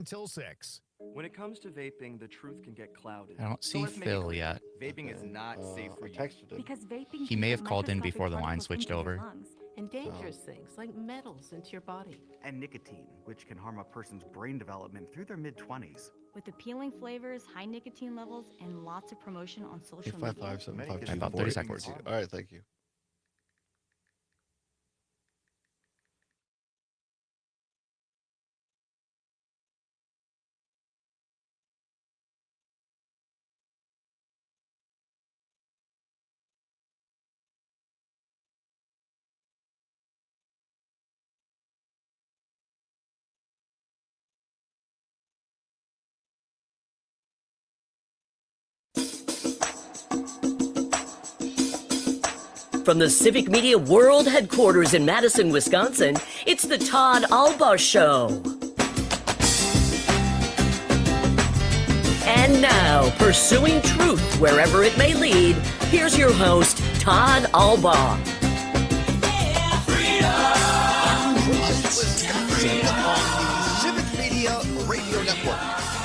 Until 6. When it comes to vaping, the truth can get clouded. I don't So see let's make it Phil clear. yet. Vaping is not safe for I you. texted him. Because vaping He may keeps have called in microscopic before the line particles switched into your over. lungs. And dangerous things like metals into your body. And nicotine, which can harm a person's brain development through their mid-20s. With appealing flavors, high nicotine levels, and lots of promotion on social media. 855-752-4842. About 30 seconds. All right, thank you. From the Civic Media World Headquarters in Madison, Wisconsin, it's the Todd Allbaugh Show. And now, pursuing truth wherever it may lead, here's your host, Todd Allbaugh. Wisconsin on the Civic Media Radio Network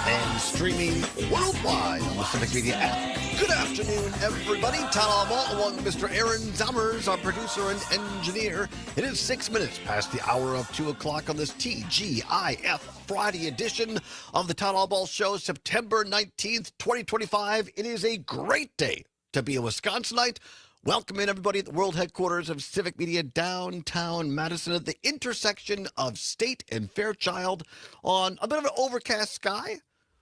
and streaming worldwide on the Civic Media app. Good afternoon, everybody. Todd Allbaugh along with Mr. Aaron Zommers, our producer and engineer. It is 6 minutes past the hour of 2 o'clock on this TGIF Friday edition of the Todd Allbaugh Show, September 19th, 2025. It is a great day to be a Wisconsinite. Welcome in, everybody, at the world headquarters of Civic Media, downtown Madison, at the intersection of State and Fairchild, on a bit of an overcast sky.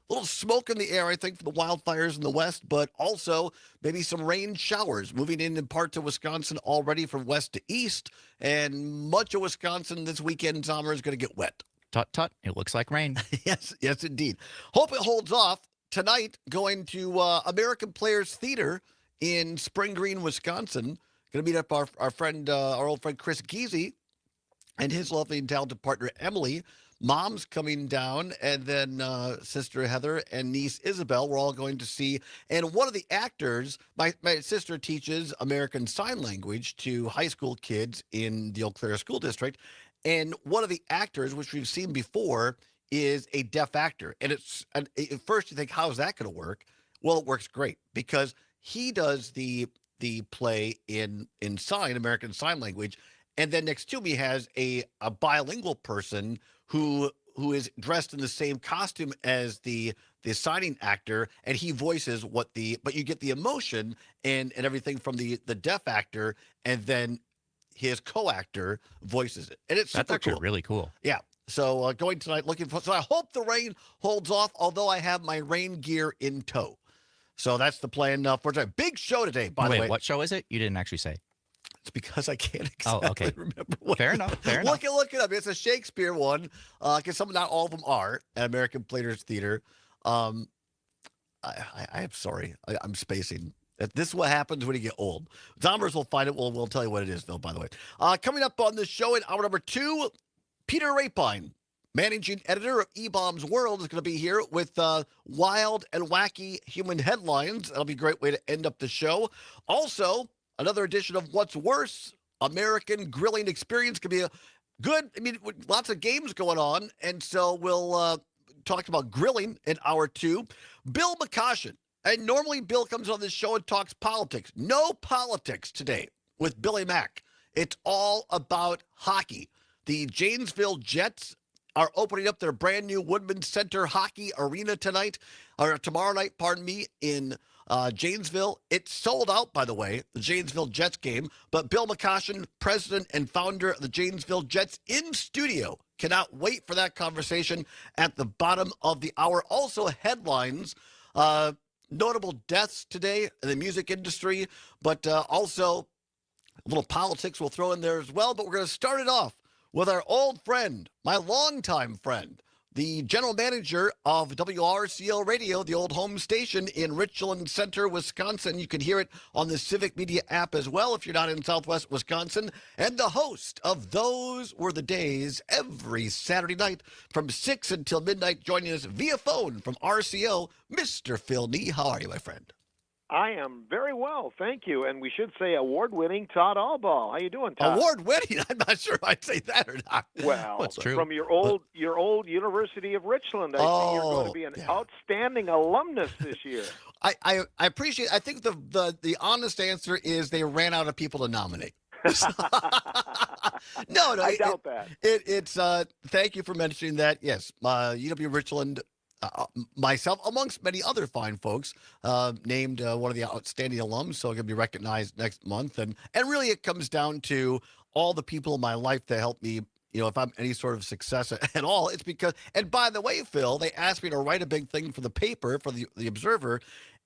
A little smoke in the air, I think, for the wildfires in the west, but also maybe some rain showers moving in parts of Wisconsin already from west to east. And much of Wisconsin this weekend, summer is going to get wet. Tut, tut. It looks like rain. Yes, indeed. Hope it holds off. Tonight, going to American Players Theater in Spring Green, Wisconsin. Going to meet up our old friend Chris Giese and his lovely and talented partner Emily. Mom's coming down, and then sister Heather and niece Isabel. We're all going to see. And one of the actors, my sister teaches American Sign Language to high school kids in the Eau Claire School District. And one of the actors, which we've seen before, is a deaf actor. And at first you think, how's that going to work? Well, it works great because he does the play in American Sign Language. And then next to me has a bilingual person who is dressed in the same costume as the signing actor, and he voices but you get the emotion and everything from the deaf actor, and then his co-actor voices it. And it's That's super actually cool. really cool. Yeah. So going tonight, so I hope the rain holds off, although I have my rain gear in tow. So that's the plan for tonight. Big show today, by the way. Wait, what show is it? You didn't actually say. It's because I can't exactly remember what. Fair enough. Look it up. It's a Shakespeare one, because not all of them are at American Players Theater. I'm sorry. I'm spacing. This is what happens when you get old. Zombers will find it. We'll tell you what it is, though, by the way. Coming up on this show in hour number 2, Peter Rapine, managing editor of E-Bombs World, is going to be here with wild and wacky human headlines. That'll be a great way to end up the show. Also, another edition of What's Worse, American Grilling Experience. Could be a good, lots of games going on. And so we'll talk about grilling in hour 2. Bill McCoshen. And normally Bill comes on this show and talks politics. No politics today with Billy Mack. It's all about hockey. The Janesville Jets are opening up their brand new Woodman Center Hockey Arena tomorrow night, in Janesville. It's sold out, by the way, the Janesville Jets game. But Bill McCoshen, president and founder of the Janesville Jets, in studio. Cannot wait for that conversation at the bottom of the hour. Also, headlines, notable deaths today in the music industry, but also a little politics we'll throw in there as well. But we're going to start it off with our old friend, my longtime friend, the general manager of WRCL Radio, the old home station in Richland Center, Wisconsin. You can hear it on the Civic Media app as well if you're not in Southwest Wisconsin. And the host of Those Were the Days every Saturday night from 6 until midnight, joining us via phone from RCO, Mr. Phil Nee. How are you, my friend? I am very well, thank you. And we should say award-winning Todd Allbaugh. How you doing, Todd? Award-winning? I'm not sure if I'd say that or not. Well, What's true? from your old University of Richland, I see you're going to be an outstanding alumnus this year. I appreciate. I think the honest answer is they ran out of people to nominate. No, I doubt that. It's thank you for mentioning that. Yes, UW Richland. Myself, amongst many other fine folks, named one of the outstanding alums, so I'm going to be recognized next month. And really, it comes down to all the people in my life that helped me. If I'm any sort of success at all, it's because. And by the way, Phil, they asked me to write a big thing for the paper for the Observer.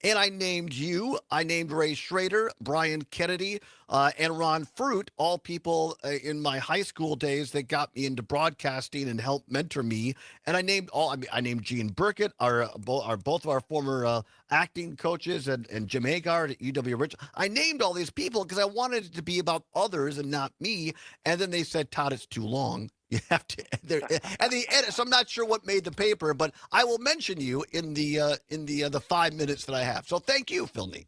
And I named you, I named Ray Schrader, Brian Kennedy, and Ron Fruit, all people in my high school days that got me into broadcasting and helped mentor me. And I named I named Gene Burkett, both of our former acting coaches, and Jim Agard at UW Richland. I named all these people because I wanted it to be about others and not me. And then they said, Todd, it's too long. You have to, and the edit. So I'm not sure what made the paper, but I will mention you in the 5 minutes that I have. So thank you, Philney.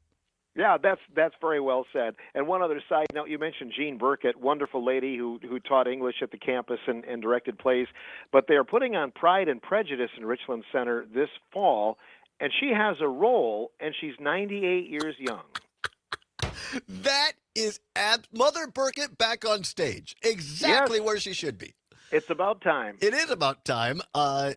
Yeah, that's very well said. And one other side note, you mentioned Jean Burkett, wonderful lady who taught English at the campus and directed plays. But they are putting on Pride and Prejudice in Richland Center this fall, and she has a role, and she's 98 years young. That is Mother Burkett back on stage, exactly where she should be. It's about time. It is about time. A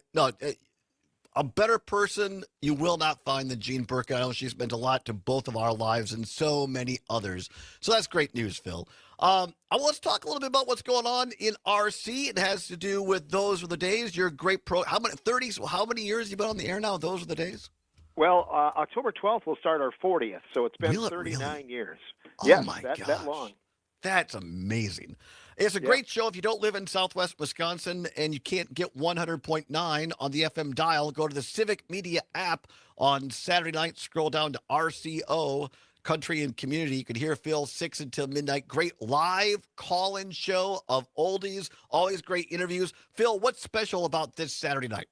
better person you will not find than Jean Burkett. I know she's meant a lot to both of our lives and so many others. So that's great news, Phil. Let's talk a little bit about what's going on in RC. It has to do with Those Were the Days. You're a great pro. How many years have you been on the air now? Those Were the Days? Well, October 12th will start our 40th, so it's been 39 years. Oh, my gosh. That long. That's amazing. It's a great show. If you don't live in Southwest Wisconsin and you can't get 100.9 on the FM dial, go to the Civic Media app on Saturday night. Scroll down to RCO, Country and Community. You can hear Phil 6 until midnight. Great live call-in show of oldies. Always great interviews. Phil, what's special about this Saturday night?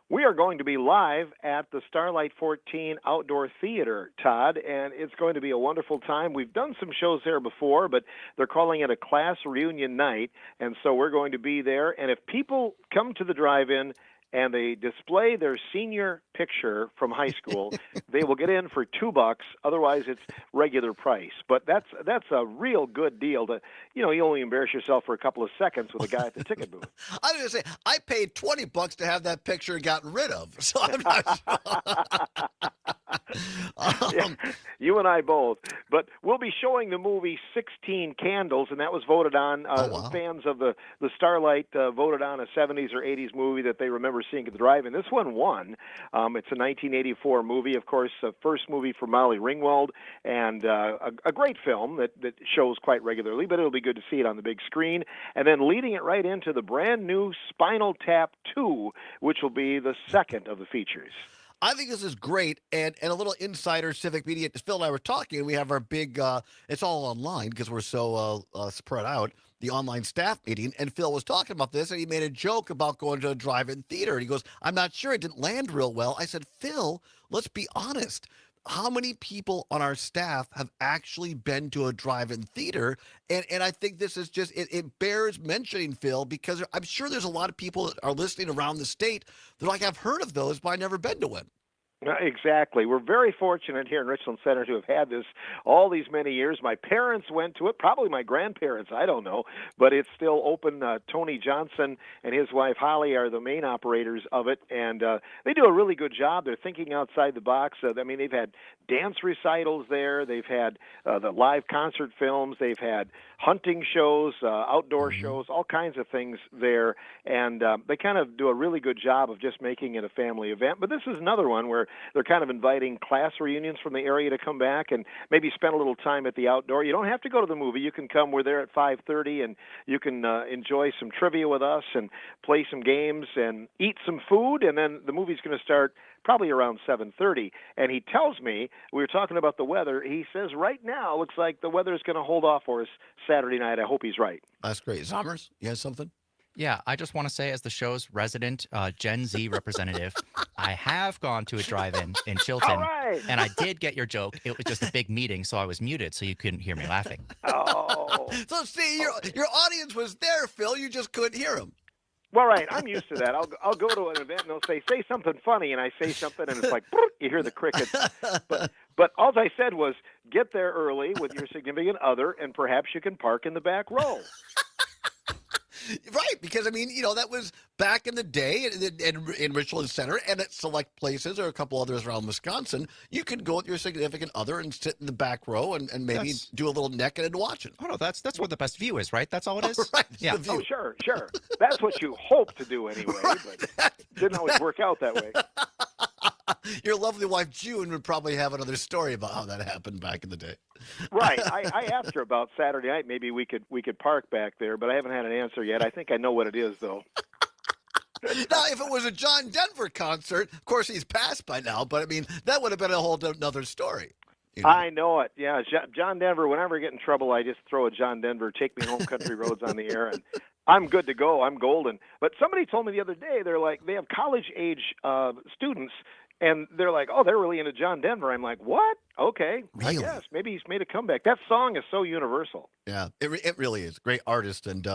We are going to be live at the Starlight 14 Outdoor Theater, Todd, and it's going to be a wonderful time. We've done some shows there before, but they're calling it a class reunion night, and so we're going to be there. And if people come to the drive-in and they display their senior picture from high school, they will get in for $2. Otherwise, it's regular price. But that's a real good deal. You only embarrass yourself for a couple of seconds with a guy at the ticket booth. I was going to say, I paid $20 to have that picture gotten rid of, so I'm not sure. Yeah, you and I both. But we'll be showing the movie 16 Candles, and that was voted on. Fans of the Starlight voted on a 70s or 80s movie that they remember seeing at the drive-in. This one won. It's a 1984 movie, of course, the first movie for Molly Ringwald, and a great film that shows quite regularly, but it'll be good to see it on the big screen. And then leading it right into the brand new Spinal Tap 2, which will be the second of the features. I think this is great, and a little insider Civic Media. Phil and I were talking, and we have our big, it's all online because we're so spread out, the online staff meeting, and Phil was talking about this, and he made a joke about going to a drive-in theater, and he goes, I'm not sure, it didn't land real well. I said, Phil, let's be honest. How many people on our staff have actually been to a drive-in theater? And I think this is just, it bears mentioning, Phil, because I'm sure there's a lot of people that are listening around the state that are like, I've heard of those, but I've never been to one. Exactly. We're very fortunate here in Richland Center to have had this all these many years. My parents went to it, probably my grandparents, I don't know, but it's still open. Tony Johnson and his wife Holly are the main operators of it, and they do a really good job. They're thinking outside the box. They've had dance recitals there. They've had the live concert films. They've had hunting shows, outdoor shows, all kinds of things there, and they kind of do a really good job of just making it a family event. But this is another one where they're kind of inviting class reunions from the area to come back and maybe spend a little time at the outdoor. You don't have to go to the movie. You can come. We're there at 5:30, and you can enjoy some trivia with us and play some games and eat some food, and then the movie's going to start probably around 7:30. And he tells me, we were talking about the weather, he says right now looks like the weather is going to hold off for us Saturday night. I hope he's right. That's great. Zommers, you have something? Yeah, I just want to say, as the show's resident Gen Z representative, I have gone to a drive-in in Chilton, All right. and I did get your joke. It was just a big meeting, so I was muted, so you couldn't hear me laughing. Oh. So see, your audience was there, Phil. You just couldn't hear them. Well, right. I'm used to that. I'll go to an event and they'll say something funny, and I say something, and it's like you hear the crickets. But all I said was get there early with your significant other, and perhaps you can park in the back row. Right, because I mean, that was back in the day in Richland Center and at select places or a couple others around Wisconsin. You could go with your significant other and sit in the back row and maybe do a little necking and watching. Oh, no, that's where the best view is, right? That's all it is? Right, Yeah. the view. Oh, sure. That's what you hope to do anyway, but didn't always work out that way. Your lovely wife June would probably have another story about how that happened back in the day. Right. I asked her about Saturday night. Maybe we could park back there, but I haven't had an answer yet. I think I know what it is, though. Now, if it was a John Denver concert, of course he's passed by now, but I mean, that would have been a whole another story. I know it. Yeah, John Denver, whenever I get in trouble, I just throw a John Denver, Take Me Home Country Roads on the air, and I'm good to go. I'm golden. But somebody told me the other day, they're like, they have college-age students, and they're like, oh, they're really into John Denver. I'm like, what? Okay, Really? I guess. Maybe he's made a comeback. That song is so universal. Yeah, it really is. Great artist, and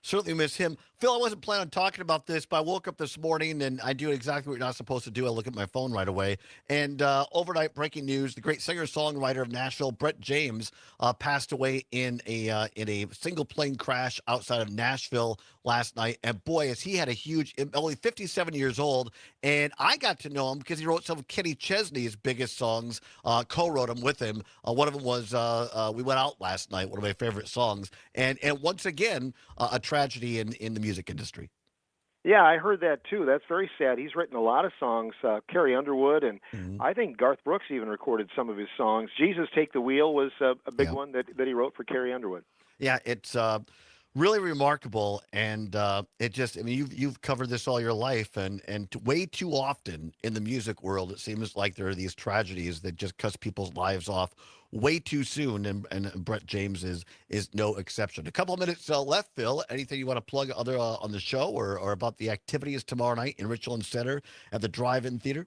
certainly miss him. Phil, I wasn't planning on talking about this, but I woke up this morning, and I do exactly what you're not supposed to do. I look at my phone right away, and overnight breaking news, the great singer-songwriter of Nashville, Brett James, passed away in a single plane crash outside of Nashville last night, and boy, he had a huge, only 57 years old, and I got to know him because he wrote some of Kenny Chesney's biggest songs, co-wrote them with him. One of them was We Went Out Last Night, one of my favorite songs, and once again, a tragedy in the music industry. Yeah, I heard that too. That's very sad. He's written a lot of songs, Carrie Underwood, and I think Garth Brooks even recorded some of his songs. Jesus Take the Wheel was a big one that he wrote for Carrie Underwood. Yeah, it's really remarkable, and it just, I mean, you've covered this all your life, and way too often in the music world, it seems like there are these tragedies that just cuts people's lives off way too soon, and Brett James is no exception. A couple of minutes left, Phil. Anything you want to plug other on the show or about the activities tomorrow night in Richland Center at the Drive-In Theater?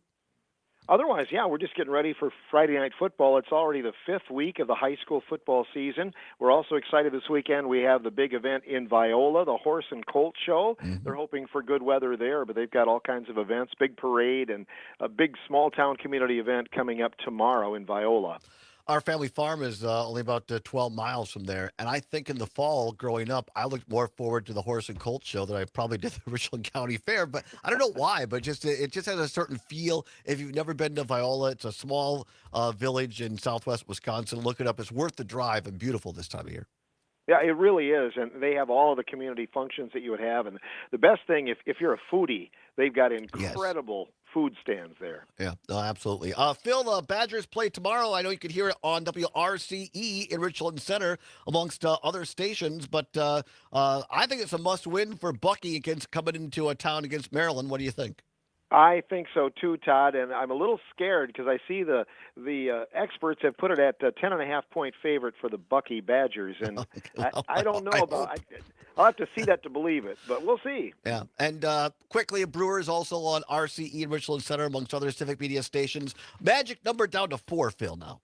Otherwise, yeah, we're just getting ready for Friday Night Football. It's already the 5th week of the high school football season. We're also excited this weekend. We have the big event in Viola, the Horse and Colt Show. They're hoping for good weather there, but they've got all kinds of events, big parade, and a big small-town community event coming up tomorrow in Viola. Our family farm is only about 12 miles from there, and I think in the fall, growing up, I looked more forward to the Horse and Colt Show than I probably did the Richland County Fair. But I don't know why, but it just has a certain feel. If you've never been to Viola, it's a small village in southwest Wisconsin. Look it up; it's worth the drive and beautiful this time of year. Yeah, it really is, and they have all of the community functions that you would have. And the best thing, if you're a foodie, they've got incredible food stands there. Yeah, no, absolutely. Phil, Badgers play tomorrow. I know you could hear it on WRCE in Richland Center amongst other stations, but I think it's a must-win for Bucky coming into a town against Maryland. What do you think? I think so too, Todd, and I'm a little scared because I see the experts have put it at 10.5-point favorite for the Bucky Badgers, and I don't know about. I'll have to see that to believe it, but we'll see. Yeah, and quickly, Brewers also on RCE in Richland Center amongst other civic media stations. Magic number down to 4, Phil, now.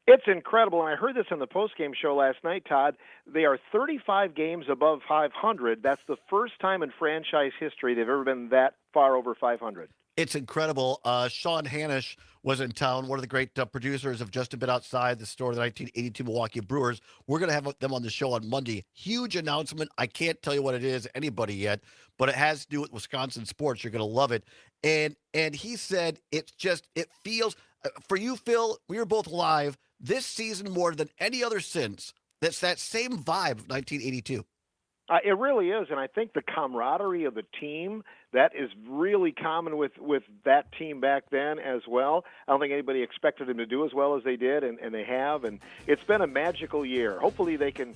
It's incredible, and I heard this on the postgame show last night, Todd. They are 35 games above 500. That's the first time in franchise history they've ever been that far over 500. It's incredible. Sean Hanisch was in town, one of the great producers of Just a Bit Outside, the story of the 1982 Milwaukee Brewers. We're going to have them on the show on Monday. Huge announcement. I can't tell you what it is, anybody yet, but it has to do with Wisconsin sports. You're going to love it. And he said it feels, for you, Phil, we were both live, this season more than any other since, that's that same vibe of 1982. It really is, and I think the camaraderie of the team, that is really common with that team back then as well. I don't think anybody expected them to do as well as they did, and they have, and it's been a magical year. Hopefully they can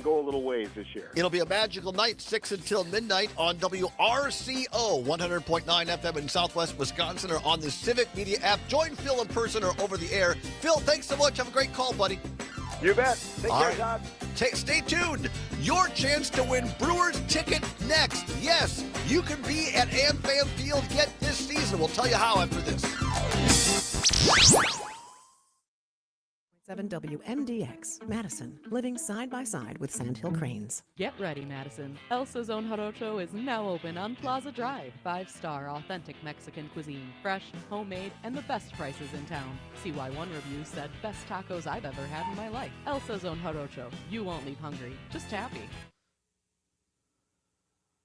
go a little ways this year. It'll be a magical night, 6 until midnight on WRCO, 100.9 FM in Southwest Wisconsin, or on the Civic Media app. Join Phil in person or over the air. Phil, thanks so much. Have a great call, buddy. You bet. Take All care, right. Todd. Stay tuned. Your chance to win Brewers ticket next. Yes, you can be at AmFam Field yet this season. We'll tell you how after this. 7 WMDX, Madison, living side by side with Sandhill Cranes. Get ready, Madison. Elsa's Own Jarocho is now open on Plaza Drive. 5-star authentic Mexican cuisine, fresh, homemade, and the best prices in town. CY1 reviews said best tacos I've ever had in my life. Elsa's Own Jarocho. You won't leave hungry, just happy.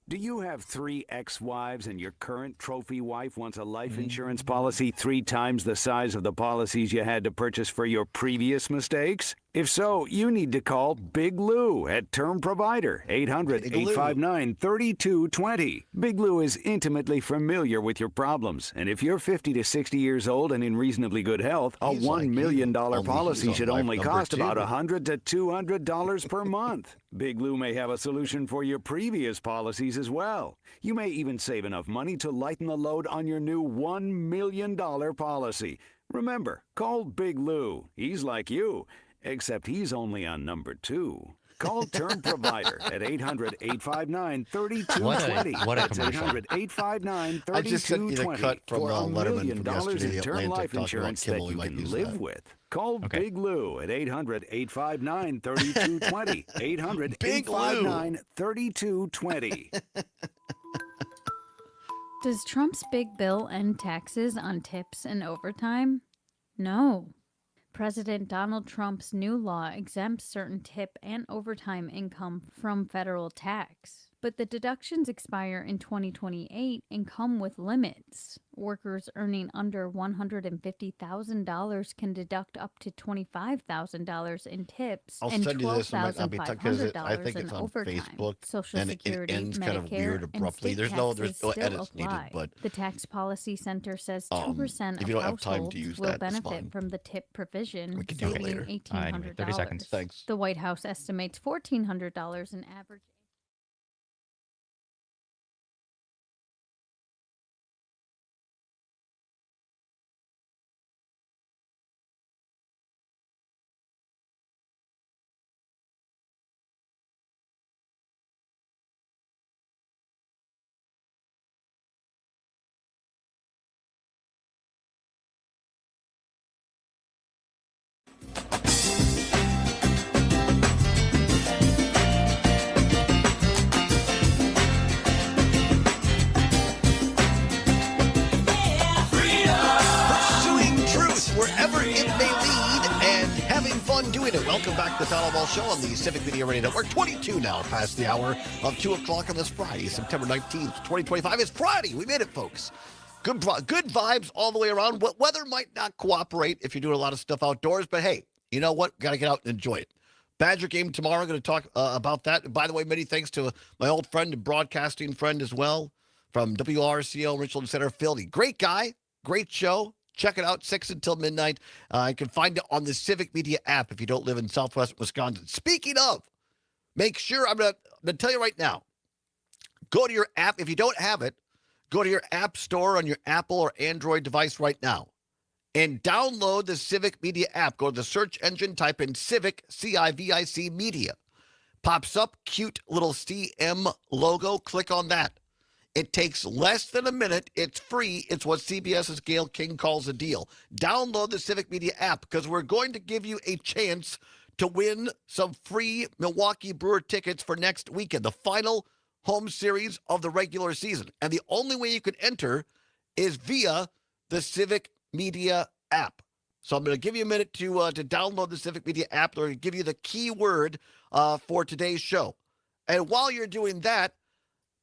Do you have 3 ex-wives and your current trophy wife wants a life insurance policy 3 times the size of the policies you had to purchase for your previous mistakes? If so, you need to call Big Lou at Term Provider, 800-859-3220. Big Lou is intimately familiar with your problems, and if you're 50 to 60 years old and in reasonably good health, a $1 million policy should only cost about $100 to $200 per month. Big Lou may have a solution for your previous policies as well. You may even save enough money to lighten the load on your new $1 million policy. Remember, call Big Lou. He's like you, except he's only on number 2. Call Term Provider at 800-859-3220. What a That's commercial. 800-859-3220 I just sent you the cut from for $1 Letterman million from yesterday, in The term Atlantic, life talking about insurance Kimmel. that We you might can use live that. with. Call Okay. Big Lou at 800-859-3220. 800-859-3220. Does Trump's big bill end taxes on tips and overtime? No. President Donald Trump's new law exempts certain tip and overtime income from federal tax. But the deductions expire in 2028 and come with limits. Workers earning under $150,000 can deduct up to $25,000 in tips I'll and send you this. It might not be because I $12,500 think in it's on overtime. Facebook, Social and Security, it ends Medicare, kind of weird and abruptly. state There's no taxes edits still needed, apply. but The Tax Policy Center says 2% if of you don't have time households to use will that, it's benefit fine. from the tip provision, We can do it saving later. $1,800. 30 seconds. Thanks. The White House estimates $1,400 in average. Pursuing truth wherever it may lead and having fun doing it. Welcome back to the Todd Allbaugh Show on the Civic Media Radio Network. 22 now past the hour of 2 o'clock on this Friday, September 19th, 2025. It's Friday. We made it, folks. Good vibes all the way around. Weather might not cooperate if you're doing a lot of stuff outdoors, but hey, you know what? Got to get out and enjoy it. Badger game tomorrow. Going to talk about that. By the way, many thanks to my old friend and broadcasting friend as well from WRCL Richland Center, Philly. Great guy. Great show. Check it out, 6 until midnight. You can find it on the Civic Media app if you don't live in Southwest Wisconsin. Speaking of, make sure, I'm going to tell you right now, go to your app. If you don't have it, go to your app store on your Apple or Android device right now and download the Civic Media app. Go to the search engine, type in Civic, C-I-V-I-C Media. Pops up, cute little CM logo. Click on that. It takes less than a minute. It's free. It's what CBS's Gail King calls a deal. Download the Civic Media app because we're going to give you a chance to win some free Milwaukee Brewer tickets for next weekend, the final home series of the regular season. And the only way you can enter is via the Civic Media app. So I'm going to give you a minute to download the Civic Media app or give you the keyword for today's show. And while you're doing that,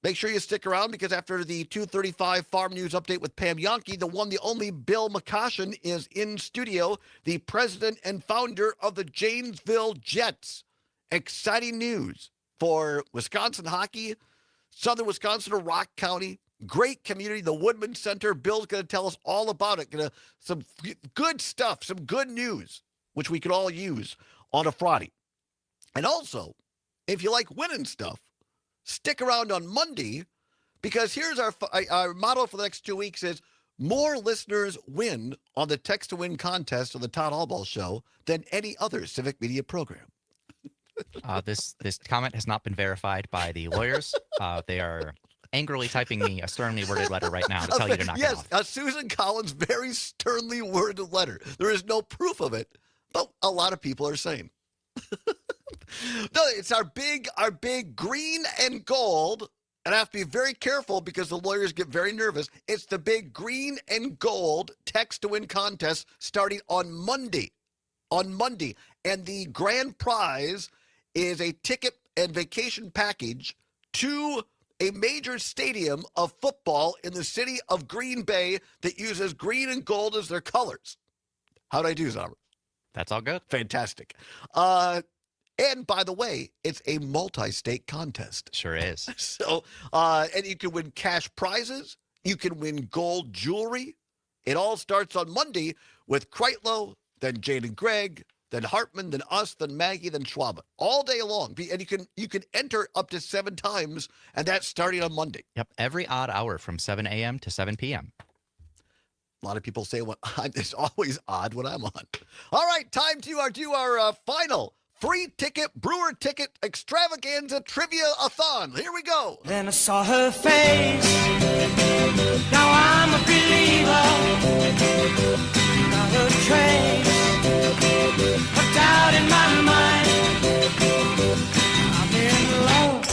make sure you stick around because after the 2:35 Farm News Update with Pam Yonke, the one, the only Bill McCoshen is in studio, the president and founder of the Janesville Jets. Exciting news for Wisconsin hockey, Southern Wisconsin or Rock County. Great community, the Woodman Center. Bill's going to tell us all about it. Some good stuff, some good news, which we could all use on a Friday. And also, if you like winning stuff, stick around on Monday because here's our motto for the next 2 weeks is more listeners win on the Text to Win contest on the Todd Allbaugh Show than any other civic media program. This comment has not been verified by the lawyers. They are angrily typing me a sternly worded letter right now to tell you to knock it off. Yes, Susan Collins' very sternly worded letter. There is no proof of it, but a lot of people are saying. No, it's our big green and gold. And I have to be very careful because the lawyers get very nervous. It's the big green and gold Text to Win contest starting on Monday. And the grand prize is a ticket and vacation package to a major stadium of football in the city of Green Bay that uses green and gold as their colors. How'd I do, Zombie? That's all good. Fantastic. And by the way, it's a multi-state contest. Sure is. So, and you can win cash prizes. You can win gold jewelry. It all starts on Monday with Kreitlow, then Jane and Greg, then Hartman, then us, then Maggie, then Schwab. All day long. And you can enter up to 7 times, and that's starting on Monday. Yep, every odd hour from 7 a.m. to 7 p.m. A lot of people say, well, it's always odd when I'm on. All right, time to do our final free ticket, Brewer ticket extravaganza trivia-a-thon. Here we go. Then I saw her face. Now I'm a believer. Not a trace of doubt in my mind. I'm in love.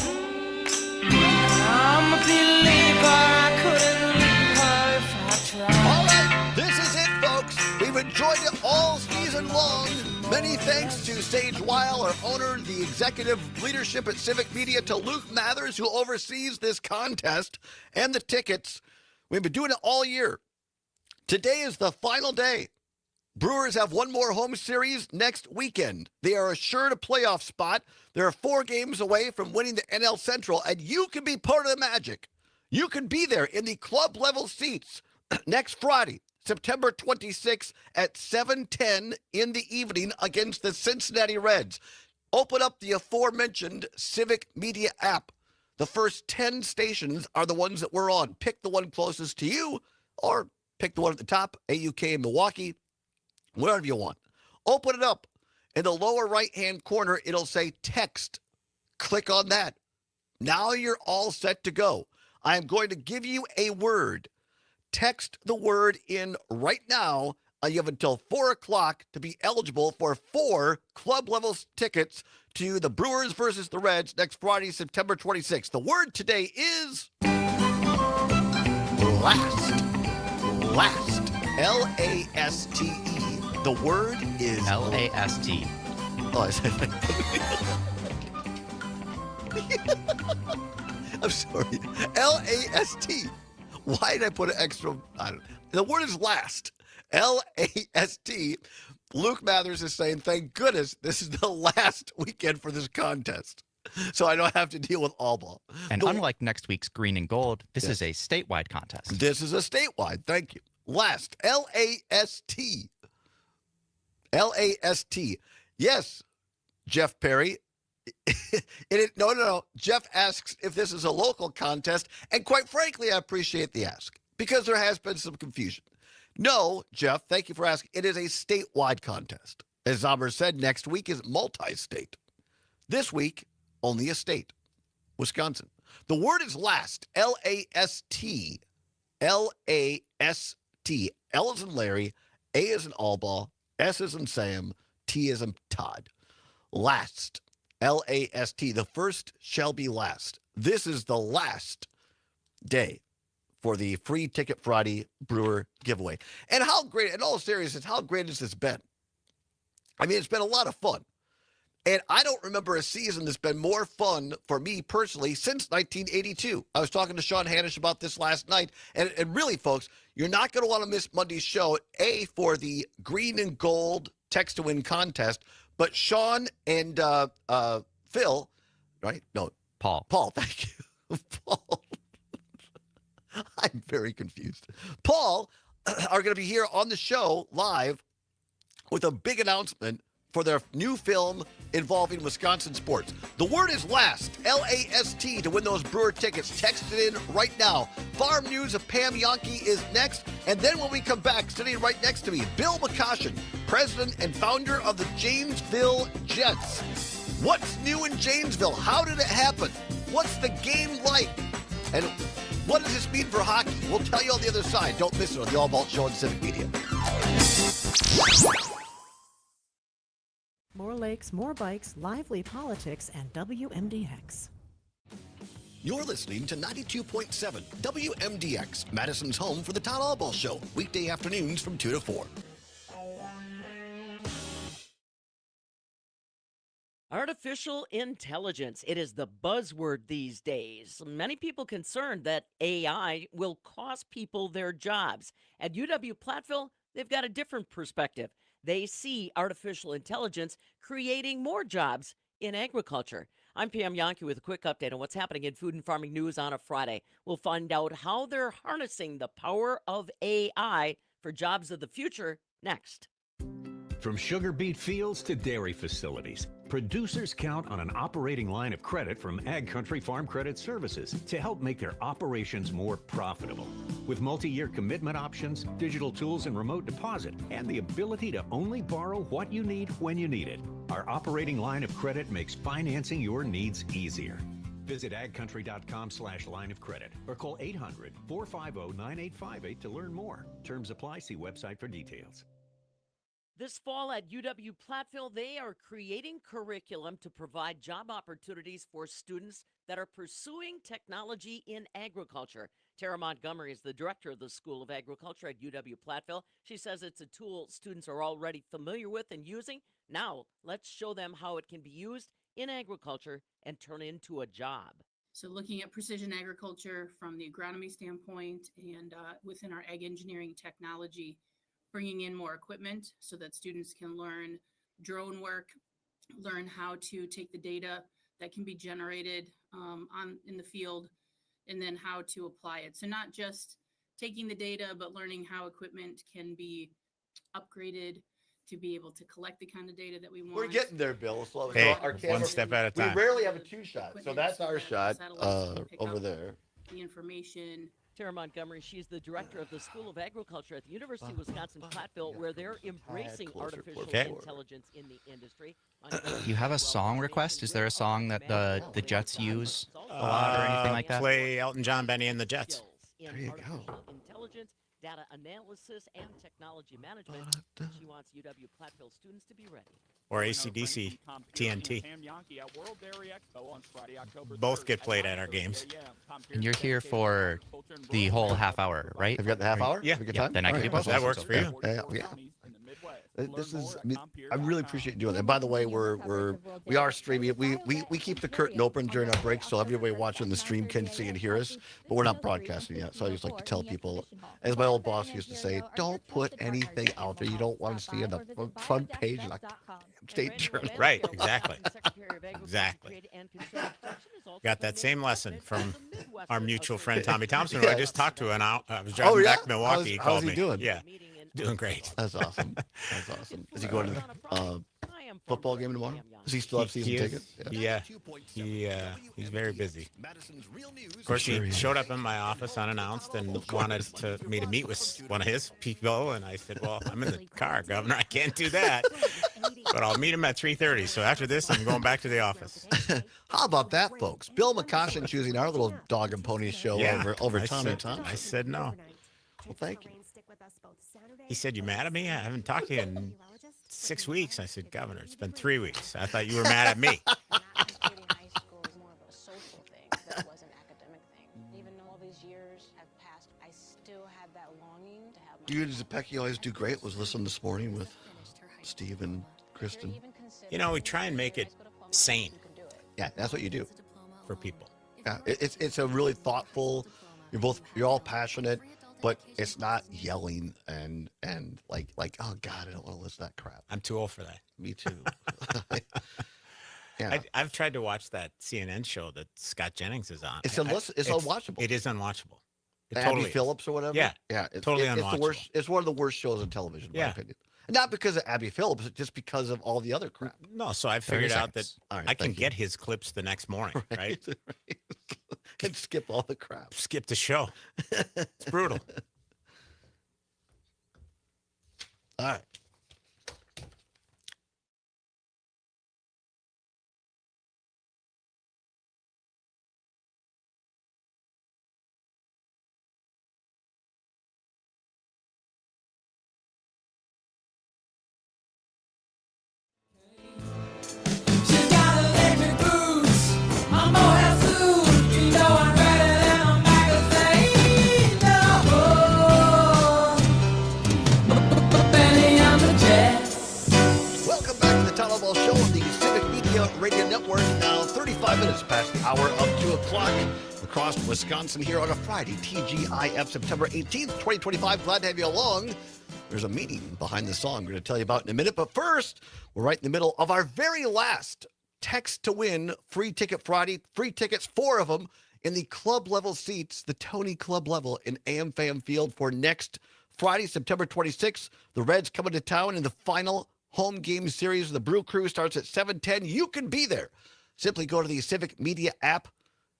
I'm a believer. I couldn't leave her if I tried. All right, this is it, folks. We've enjoyed it all season long. Many thanks to Sage Weil, our owner, the executive leadership at Civic Media, to Luke Mathers, who oversees this contest and the tickets. We've been doing it all year. Today is the final day. Brewers have one more home series next weekend. They are assured a playoff spot. They're 4 games away from winning the NL Central, and you can be part of the magic. You can be there in the club level seats next Friday, September 26th at 7:10 in the evening against the Cincinnati Reds. Open up the aforementioned Civic Media app. The first 10 stations are the ones that we're on. Pick the one closest to you or pick the one at the top, AUK in Milwaukee, wherever you want. Open it up. In the lower right-hand corner, it'll say text. Click on that. Now you're all set to go. I am going to give you a word. Text the word in right now. You have until 4 o'clock to be eligible for 4 club-level tickets to the Brewers versus the Reds next Friday, September 26th. The word today is last. Last. L-A-S-T-E. The word is L-A-S-T. Oh, I said I'm sorry. L-A-S-T. Why did I put an extra? I don't know. The word is last. L-A-S-T. Luke Mathers is saying, thank goodness this is the last weekend for this contest. So I don't have to deal with Allbaugh. And unlike next week's green and gold, this is a statewide contest. This is a statewide. Thank you. Last. L-A-S-T. L-A-S-T. Yes, Jeff Perry. No. Jeff asks if this is a local contest, and quite frankly, I appreciate the ask because there has been some confusion. No, Jeff, thank you for asking. It is a statewide contest. As Zomer said, next week is multi-state. This week, only a state, Wisconsin. The word is last, L-A-S-T. L-A-S-T. L as in Larry, A as in Allbaugh, S as in Sam, T as in Todd. Last. L-A-S-T. The first shall be last. This is the last day for the Free Ticket Friday Brewer giveaway. And how great, in all seriousness, how great has this been? I mean, it's been a lot of fun. And I don't remember a season that's been more fun for me personally since 1982. I was talking to Sean Hanish about this last night. And really, folks, you're not going to want to miss Monday's show, A, for the green and gold text to win contest. But Sean and Phil, right? No, Paul. Paul, thank you. Paul. I'm very confused. Paul are going to be here on the show live with a big announcement for their new film involving Wisconsin sports. The word is last, L-A-S-T, to win those Brewer tickets. Text it in right now. Farm News of Pam Yonke is next. And then when we come back, sitting right next to me, Bill McCoshen, president and founder of the Janesville Jets. What's new in Janesville? How did it happen? What's the game like? And what does this mean for hockey? We'll tell you on the other side. Don't miss it on the Allbaugh Show on Civic Media. More lakes, more bikes, lively politics, and WMDX. You're listening to 92.7 WMDX, Madison's home for the Todd Allbaugh Show, weekday afternoons from 2 to 4. Artificial intelligence. It is the buzzword these days. Many people concerned that AI will cost people their jobs. At UW-Platteville, they've got a different perspective. They see artificial intelligence creating more jobs in agriculture. I'm Pam Yonke with a quick update on what's happening in food and farming news on a Friday. We'll find out how they're harnessing the power of AI for jobs of the future next. From sugar beet fields to dairy facilities, producers count on an operating line of credit from Ag Country Farm Credit Services to help make their operations more profitable. With multi-year commitment options, digital tools and remote deposit, and the ability to only borrow what you need when you need it, our operating line of credit makes financing your needs easier. Visit agcountry.com/line of credit or call 800-450-9858 to learn more. Terms apply. See website for details. This fall at UW-Platteville, they are creating curriculum to provide job opportunities for students that are pursuing technology in agriculture. Tara Montgomery is the director of the School of Agriculture at UW-Platteville. She says it's a tool students are already familiar with and using. Now, let's show them how it can be used in agriculture and turn into a job. So looking at precision agriculture from the agronomy standpoint and within our ag engineering technology, bringing in more equipment so that students can learn drone work, learn how to take the data that can be generated in the field, and then how to apply it. So not just taking the data, but learning how equipment can be upgraded to be able to collect the kind of data that we want. We're getting there, Bill. So hey, our camera, one step at a time. We rarely have a two-shot, so that's our shot over there. The information. Tara Montgomery, she's the director of the School of Agriculture at the University of Wisconsin-Platteville, where they're embracing artificial intelligence in the industry. You have a song request? Is there a song that the Jets use a lot or anything like that? Play Elton John, Benny and the Jets. There you go. Intelligence, data analysis, and technology management. She wants UW-Platteville students to be ready. Or AC/DC, TNT. Both get played at our games. And you're here for the whole half hour, right? Have you got the half hour? Yeah. Have a good Yeah, time? then I can do both. That works for you. Yeah. This is. I really appreciate doing that. By the way, we are streaming. We keep the curtain open during our break, so everybody watching the stream can see and hear us. But we're not broadcasting yet, so I just like to tell people, as my old boss used to say, don't put anything out there you don't want to see on the front page of the state journal. Right. Exactly. Exactly. Got that same lesson from our mutual friend Tommy Thompson, who I just talked to, and I was driving back to Milwaukee. He called how's he me. doing? Yeah. Doing great. That's awesome. That's awesome. Is he going to the football game tomorrow? Does he still have season tickets? Yeah. He's very busy. Of course, he showed up in my office unannounced and wanted me to meet with one of his people, and I said, "Well, I'm in the car, Governor. I can't do that, but I'll meet him at 3:30. So after this, I'm going back to the office." How about that, folks? Bill McCoshen choosing our little dog and pony show over Tommy Thompson. I said no. Well, thank you. He said, "You mad at me? I haven't talked to you in 6 weeks." I said, "Governor, it's been 3 weeks. I thought you were mad at me." You and Zepecky always do great. Was listening this morning with Steve and Kristen. You know, we try and make it sane. Yeah, that's what you do for people. Yeah, it's a really thoughtful. You're all passionate. But it's not yelling and like oh God, I don't want to listen to that crap. I'm too old for that. Me too. Yeah. I've tried to watch that CNN show that Scott Jennings is on. It's unwatchable. It is unwatchable. Abby Phillips or whatever. Yeah. Yeah. It's totally unwatchable. unwatchable. It's one of the worst shows on television, in my opinion. Not because of Abby Phillips, just because of all the other crap. No, so I figured out that All right, I can thank you. get his clips the next morning, right? And skip all the crap. Skip the show. It's brutal. All right. She's got electric boots. I'm more health food. You know I'm better than a magazine. Oh, Benny on the jet. Welcome back to the Todd Allbaugh Show on the Civic Media Radio Network. Now 35 minutes past the hour of 2 o'clock across Wisconsin here on a Friday, TGIF, September 18th, 2025. Glad to have you along. There's a meaning behind the song I'm going to tell you about in a minute. But first, we're right in the middle of our very last Text to Win Free Ticket Friday. Free tickets, 4 of them, in the club level seats, the Tony Club level in AmFam Field for next Friday, September 26th. The Reds coming to town in the final home game series. The Brew Crew starts at 7:10. You can be there. Simply go to the Civic Media app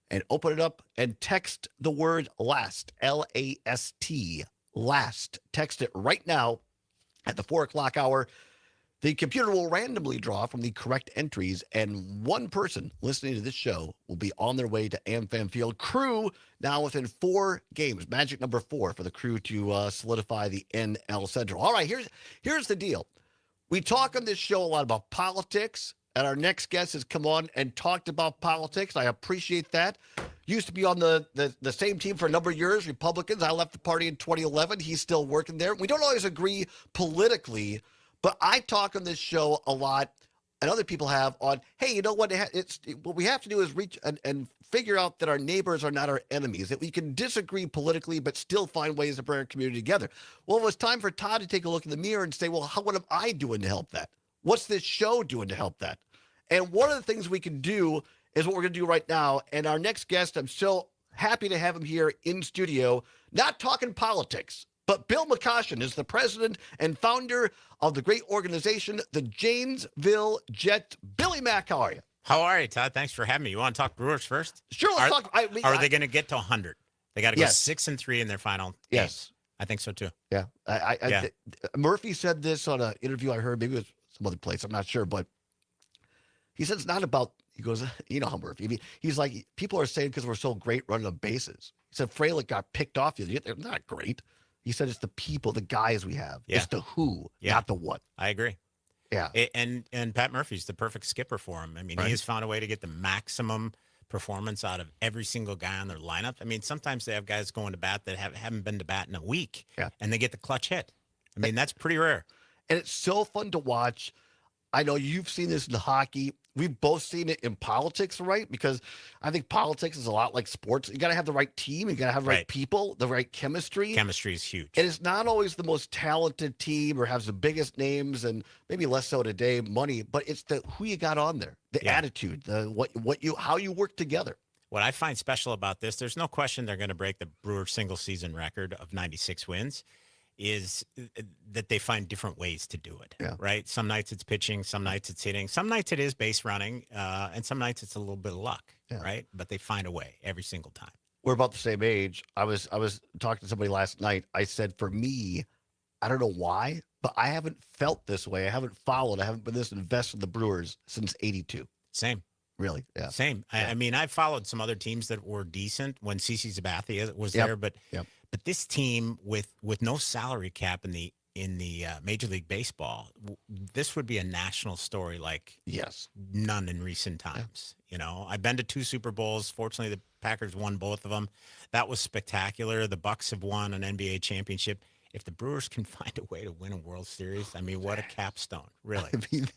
and open it up and text the word LAST, L-A-S-T, LAST. Text it right now at the 4 o'clock hour. The computer will randomly draw from the correct entries, and one person listening to this show will be on their way to AmFam Field. Crew now within 4 games. Magic number 4 for the Crew to solidify the NL Central. All right, here's the deal. We talk on this show a lot about politics, and our next guest has come on and talked about politics. I appreciate that. Used to be on the same team for a number of years, Republicans. I left the party in 2011. He's still working there. We don't always agree politically, but I talk on this show a lot, and other people have, on, hey, you know what? What we have to do is reach and figure out that our neighbors are not our enemies, that we can disagree politically but still find ways to bring our community together. Well, it was time for Todd to take a look in the mirror and say, well, what am I doing to help that? What's this show doing to help that? And one of the things we can do is what we're going to do right now. And our next guest, I'm so happy to have him here in studio, not talking politics, but Bill McCoshen is the president and founder of the great organization, the Janesville Jets. Billy Mack, how are you? How are you, Todd? Thanks for having me. You want to talk Brewers first? Sure, let's talk. Are they going to get to 100? They got to go Yes. 6-3 in their final game. Yes. I think so, too. Yeah. Murphy said this on an interview I heard, maybe it was some other place, I'm not sure, but he said it's not about, he goes, you know how Murphy, I mean, he's like, people are saying because we're so great running the bases. He said Frelick got picked off. They're not great. He said it's the people, the guys we have. Yeah. It's the who, Yeah. not the what. I agree. Yeah. And Pat Murphy's the perfect skipper for him. I mean, Right. he has found a way to get the maximum performance out of every single guy on their lineup. I mean, sometimes they have guys going to bat that haven't been to bat in a week, and they get the clutch hit. I mean, that's pretty rare. And it's so fun to watch. I know you've seen this in hockey. We've both seen it in politics, right? Because I think politics is a lot like sports. You got to have the right team. You got to have the right people, the right chemistry. Chemistry is huge. And it's not always the most talented team or has the biggest names, and maybe less so today, money, but it's the who you got on there, the attitude, the how you work together. What I find special about this, there's no question they're going to break the Brewers single season record of 96 wins, is that they find different ways to do it, right? Some nights it's pitching, some nights it's hitting, some nights it is base running, and some nights it's a little bit of luck, right? But they find a way every single time. We're about the same age. I was talking to somebody last night. I said, for me, I don't know why, but I haven't felt this way. I haven't followed. I haven't been this invested in the Brewers since '82. Same. Really? Yeah. Same. I mean, I followed some other teams that were decent when CeCe Sabathia was there, but this team with no salary cap in the Major League Baseball, this would be a national story like none in recent times. You know, I've been to 2 Super Bowls. Fortunately, the Packers won both of them. That was spectacular. The Bucks have won an NBA championship. If the Brewers can find a way to win a World Series, I mean, what a capstone, really. I mean,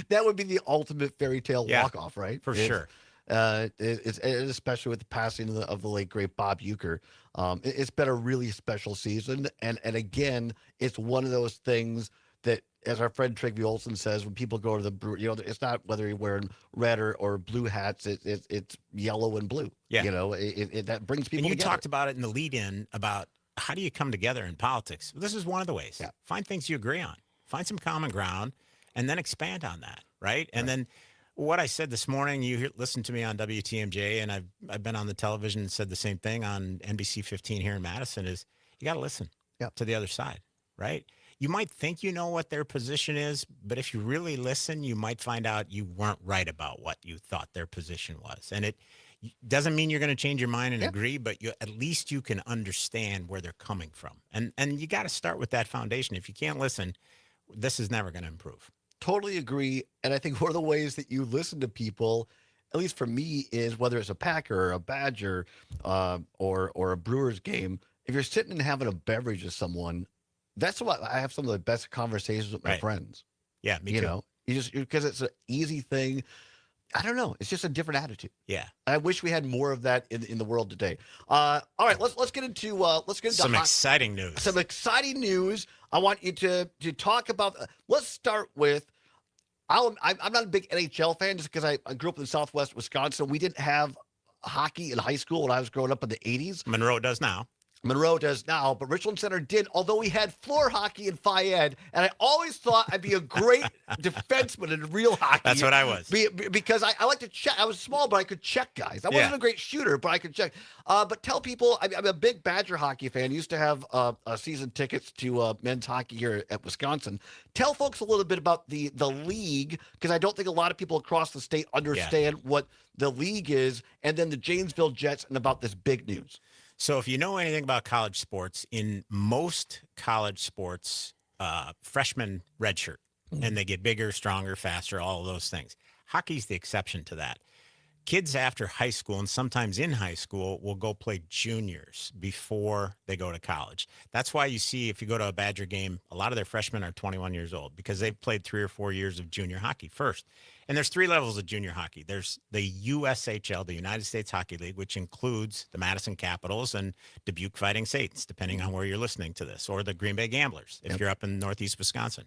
that would be the ultimate fairy tale walk-off, right? For sure. It's especially with the passing of the late, great Bob Uecker. It's been a really special season. And again, it's one of those things that, as our friend Trigby Olson says, when people go to the Brewer, you know, it's not whether you're wearing red or blue hats, it's yellow and blue. Yeah. You know, that brings people and you together. talked about it in the lead-in about how do you come together in politics? This is one of the ways. Find things you agree on. find some common ground, and then expand on that, right? And then what I said this morning, listened to me on WTMJ, and I've been on the television and said the same thing on NBC 15 here in Madison, is you got to listen to the other side, right? You might think you know what their position is, but if you really listen, you might find out you weren't right about what you thought their position was. And it doesn't mean you're going to change your mind and agree, but at least you can understand where they're coming from. And you got to start with that foundation. If you can't listen, this is never going to improve. Totally agree. And I think one of the ways that you listen to people, at least for me, is whether it's a Packer or a Badger or a Brewers game, if you're sitting and having a beverage with someone, that's what I have some of the best conversations with my friends. Yeah, me too. You know, because it's an easy thing. I don't know. It's just a different attitude. Yeah. I wish we had more of that in the world today. All right, let's get into some exciting news. Some exciting news. I want you to talk about. Let's start with. I'm not a big NHL fan just because I grew up in Southwest Wisconsin. We didn't have hockey in high school when I was growing up in the 80s. Monroe does now. But Richland Center did, although we had floor hockey in Phi Ed, and I always thought I'd be a great defenseman in real hockey. That's what I was. Because I like to check. I was small, but I could check guys. I wasn't a great shooter, but I could check. But tell people, I'm a big Badger hockey fan. Used to have season tickets to men's hockey here at Wisconsin. Tell folks a little bit about the league, because I don't think a lot of people across the state understand what the league is, and then the Janesville Jets and about this big news. So if you know anything about college sports, in most college sports, freshmen redshirt, and they get bigger, stronger, faster, all of those things. Hockey's the exception to that. Kids after high school, and sometimes in high school, will go play juniors before they go to college. That's why you see, if you go to a Badger game, a lot of their freshmen are 21 years old because they've played 3 or 4 years of junior hockey first. And there's 3 levels of junior hockey. There's the USHL, the United States Hockey League, which includes the Madison Capitals and Dubuque Fighting Saints, depending on where you're listening to this, or the Green Bay Gamblers, if you're up in northeast Wisconsin.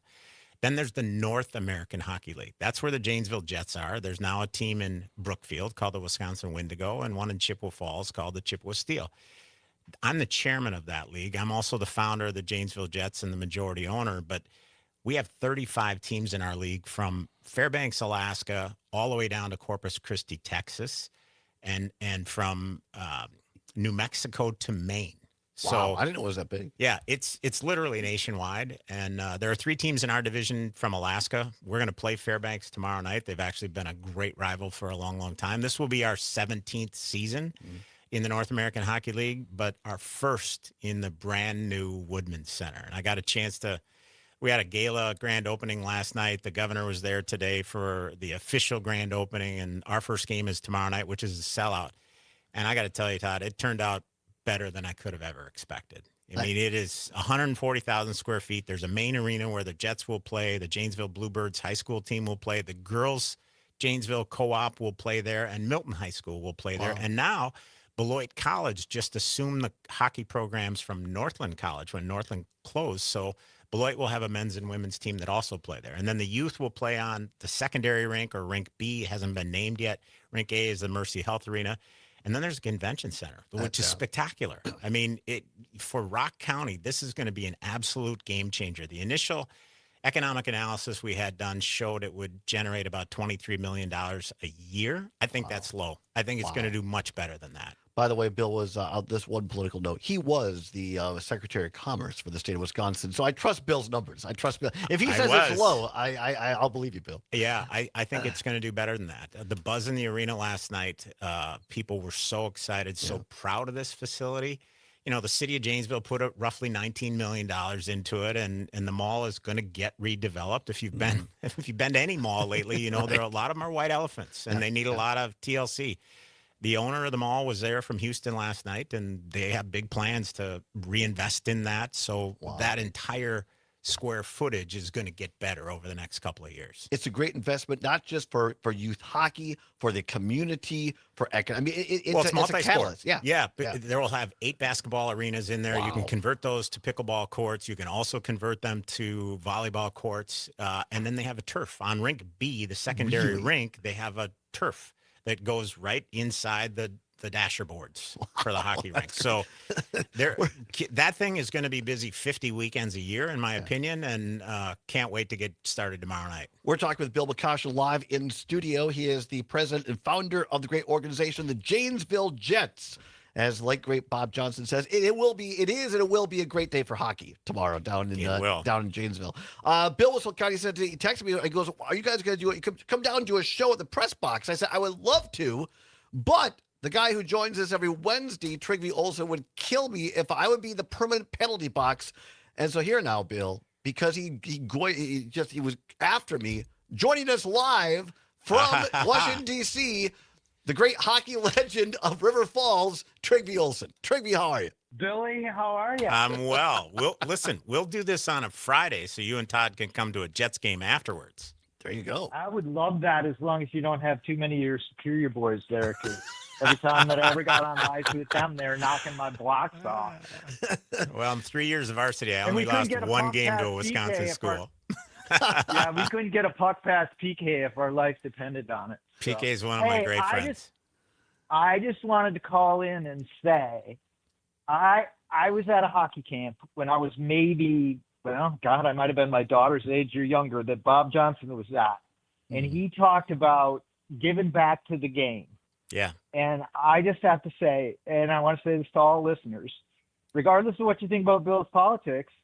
Then there's the North American Hockey League. That's where the Janesville Jets are. There's now a team in Brookfield called the Wisconsin Wendigo and one in Chippewa Falls called the Chippewa Steel. I'm the chairman of that league. I'm also the founder of the Janesville Jets and the majority owner, but we have 35 teams in our league from Fairbanks, Alaska, all the way down to Corpus Christi, Texas, and from New Mexico to Maine. Wow, So I didn't know it was that big. Yeah, it's literally nationwide, and there are 3 teams in our division from Alaska. We're going to play Fairbanks tomorrow night. They've actually been a great rival for a long, long time. This will be our 17th season in the North American Hockey League, but our first in the brand new Woodman Center. And I got a chance to. We had a gala grand opening last night. The governor was there today for the official grand opening, and our first game is tomorrow night, which is a sellout. And I got to tell you, Todd, it turned out better than I could have ever expected. I mean, it is 140,000 square feet. There's a main arena where the Jets will play. The Janesville Bluebirds high school team will play. The girls Janesville Co-op will play there, and Milton High School will play there. And now Beloit College just assumed the hockey programs from Northland College when Northland closed. So Beloit will have a men's and women's team that also play there. And then the youth will play on the secondary rink, or rink B hasn't been named yet. Rink A is the Mercy Health Arena. And then there's a convention center, which is spectacular. I mean, for Rock County, this is going to be an absolute game changer. The initial economic analysis we had done showed it would generate about $23 million a year. I think that's low. I think it's going to do much better than that. By the way, Bill was, this one political note, he was the Secretary of Commerce for the state of Wisconsin. So I trust Bill's numbers. I trust Bill. If he says it's low, I'll believe you, Bill. Yeah, I think it's going to do better than that. The buzz in the arena last night, people were so excited, so proud of this facility. You know, the city of Janesville put roughly $19 million into it, and the mall is going to get redeveloped. If you've been to any mall lately, you know, there are a lot of them are white elephants, and they need a lot of TLC. The owner of the mall was there from Houston last night, and they have big plans to reinvest in that. So that entire square footage is going to get better over the next couple of years. It's a great investment, not just for youth hockey, for the community, for economic. I mean, it's a catalyst. Yeah. There will have 8 basketball arenas in there. You can convert those to pickleball courts. You can also convert them to volleyball courts. And then they have a turf on rink B, the secondary rink. They have a turf that goes right inside the the dasher boards for the hockey rink. So that thing is going to be busy 50 weekends a year, in my opinion, and can't wait to get started tomorrow night. We're talking with Bill McCoshen live in studio. He is the president and founder of the great organization, the Janesville Jets. As late great Bob Johnson says, it will be a great day for hockey tomorrow down in Janesville. Bill Whistle County said he texted me. He goes, "Are you guys going to do it? Come down and do a show at the press box?" I said, "I would love to, but the guy who joins us every Wednesday, Trigby Olson, would kill me if I would be the permanent penalty box." And so here now, Bill, because he was after me, joining us live from Washington D.C., the great hockey legend of River Falls, Trigby Olson. Trigby, how are you? Billy, how are you? I'm well. We'll do this on a Friday so you and Todd can come to a Jets game afterwards. There you go. I would love that as long as you don't have too many of your superior boys there, because every time that I ever got on ice with them, they're knocking my blocks off. Well, in 3 years of varsity, I only lost one game to a Wisconsin school. Yeah, we couldn't get a puck past PK if our life depended on it. So. PK is one of my great friends. I just wanted to call in and say, I was at a hockey camp when I was maybe, I might have been my daughter's age or younger, that Bob Johnson was at. And he talked about giving back to the game. Yeah. And I just have to say, and I want to say this to all listeners, regardless of what you think about Bill's politics,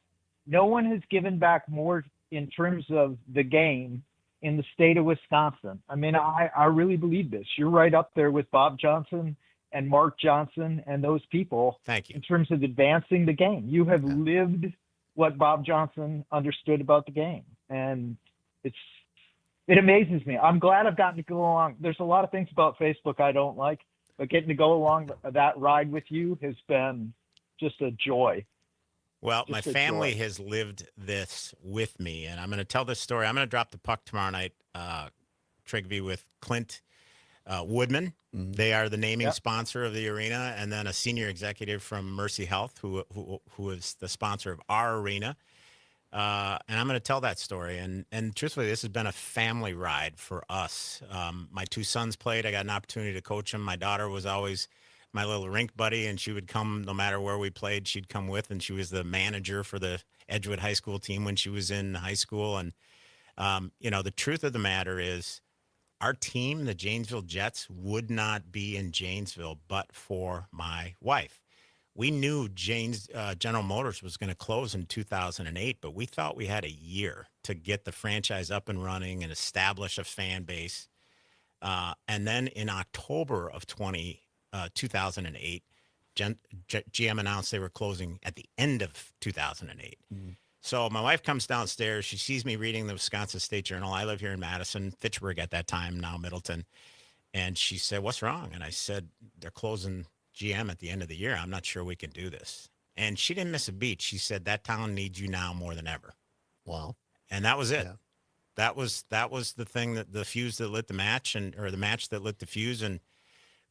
no one has given back more in terms of the game in the state of Wisconsin. I mean, I really believe this. You're right up there with Bob Johnson and Mark Johnson and those people. Thank you. In terms of advancing the game. You have lived what Bob Johnson understood about the game. And it amazes me. I'm glad I've gotten to go along. There's a lot of things about Facebook I don't like, but getting to go along that ride with you has been just a joy. Well, my family has lived this with me, and I'm going to tell this story. I'm going to drop the puck tomorrow night, Trigby, with Clint Woodman. They are the naming sponsor of the arena, and then a senior executive from Mercy Health, who is the sponsor of our arena. And I'm going to tell that story. And truthfully, this has been a family ride for us. My two sons played. I got an opportunity to coach them. My daughter was always my little rink buddy, and she would come no matter where we played. She'd come with, and she was the manager for the Edgewood High School team when she was in high school. And, the truth of the matter is our team, the Janesville Jets, would not be in Janesville but for my wife. We knew General Motors was going to close in 2008, but we thought we had a year to get the franchise up and running and establish a fan base. And then in October of 2008, GM announced they were closing at the end of 2008. So my wife comes downstairs. She sees me reading the Wisconsin State Journal. I live here in Madison, Fitchburg at that time, now Middleton. And she said, "What's wrong?" And I said, "They're closing GM at the end of the year. I'm not sure we can do this." And she didn't miss a beat. She said, "That town needs you now more than ever." Wow. And that was it. Yeah. That was the thing, that the fuse that lit the match, or the match that lit the fuse. And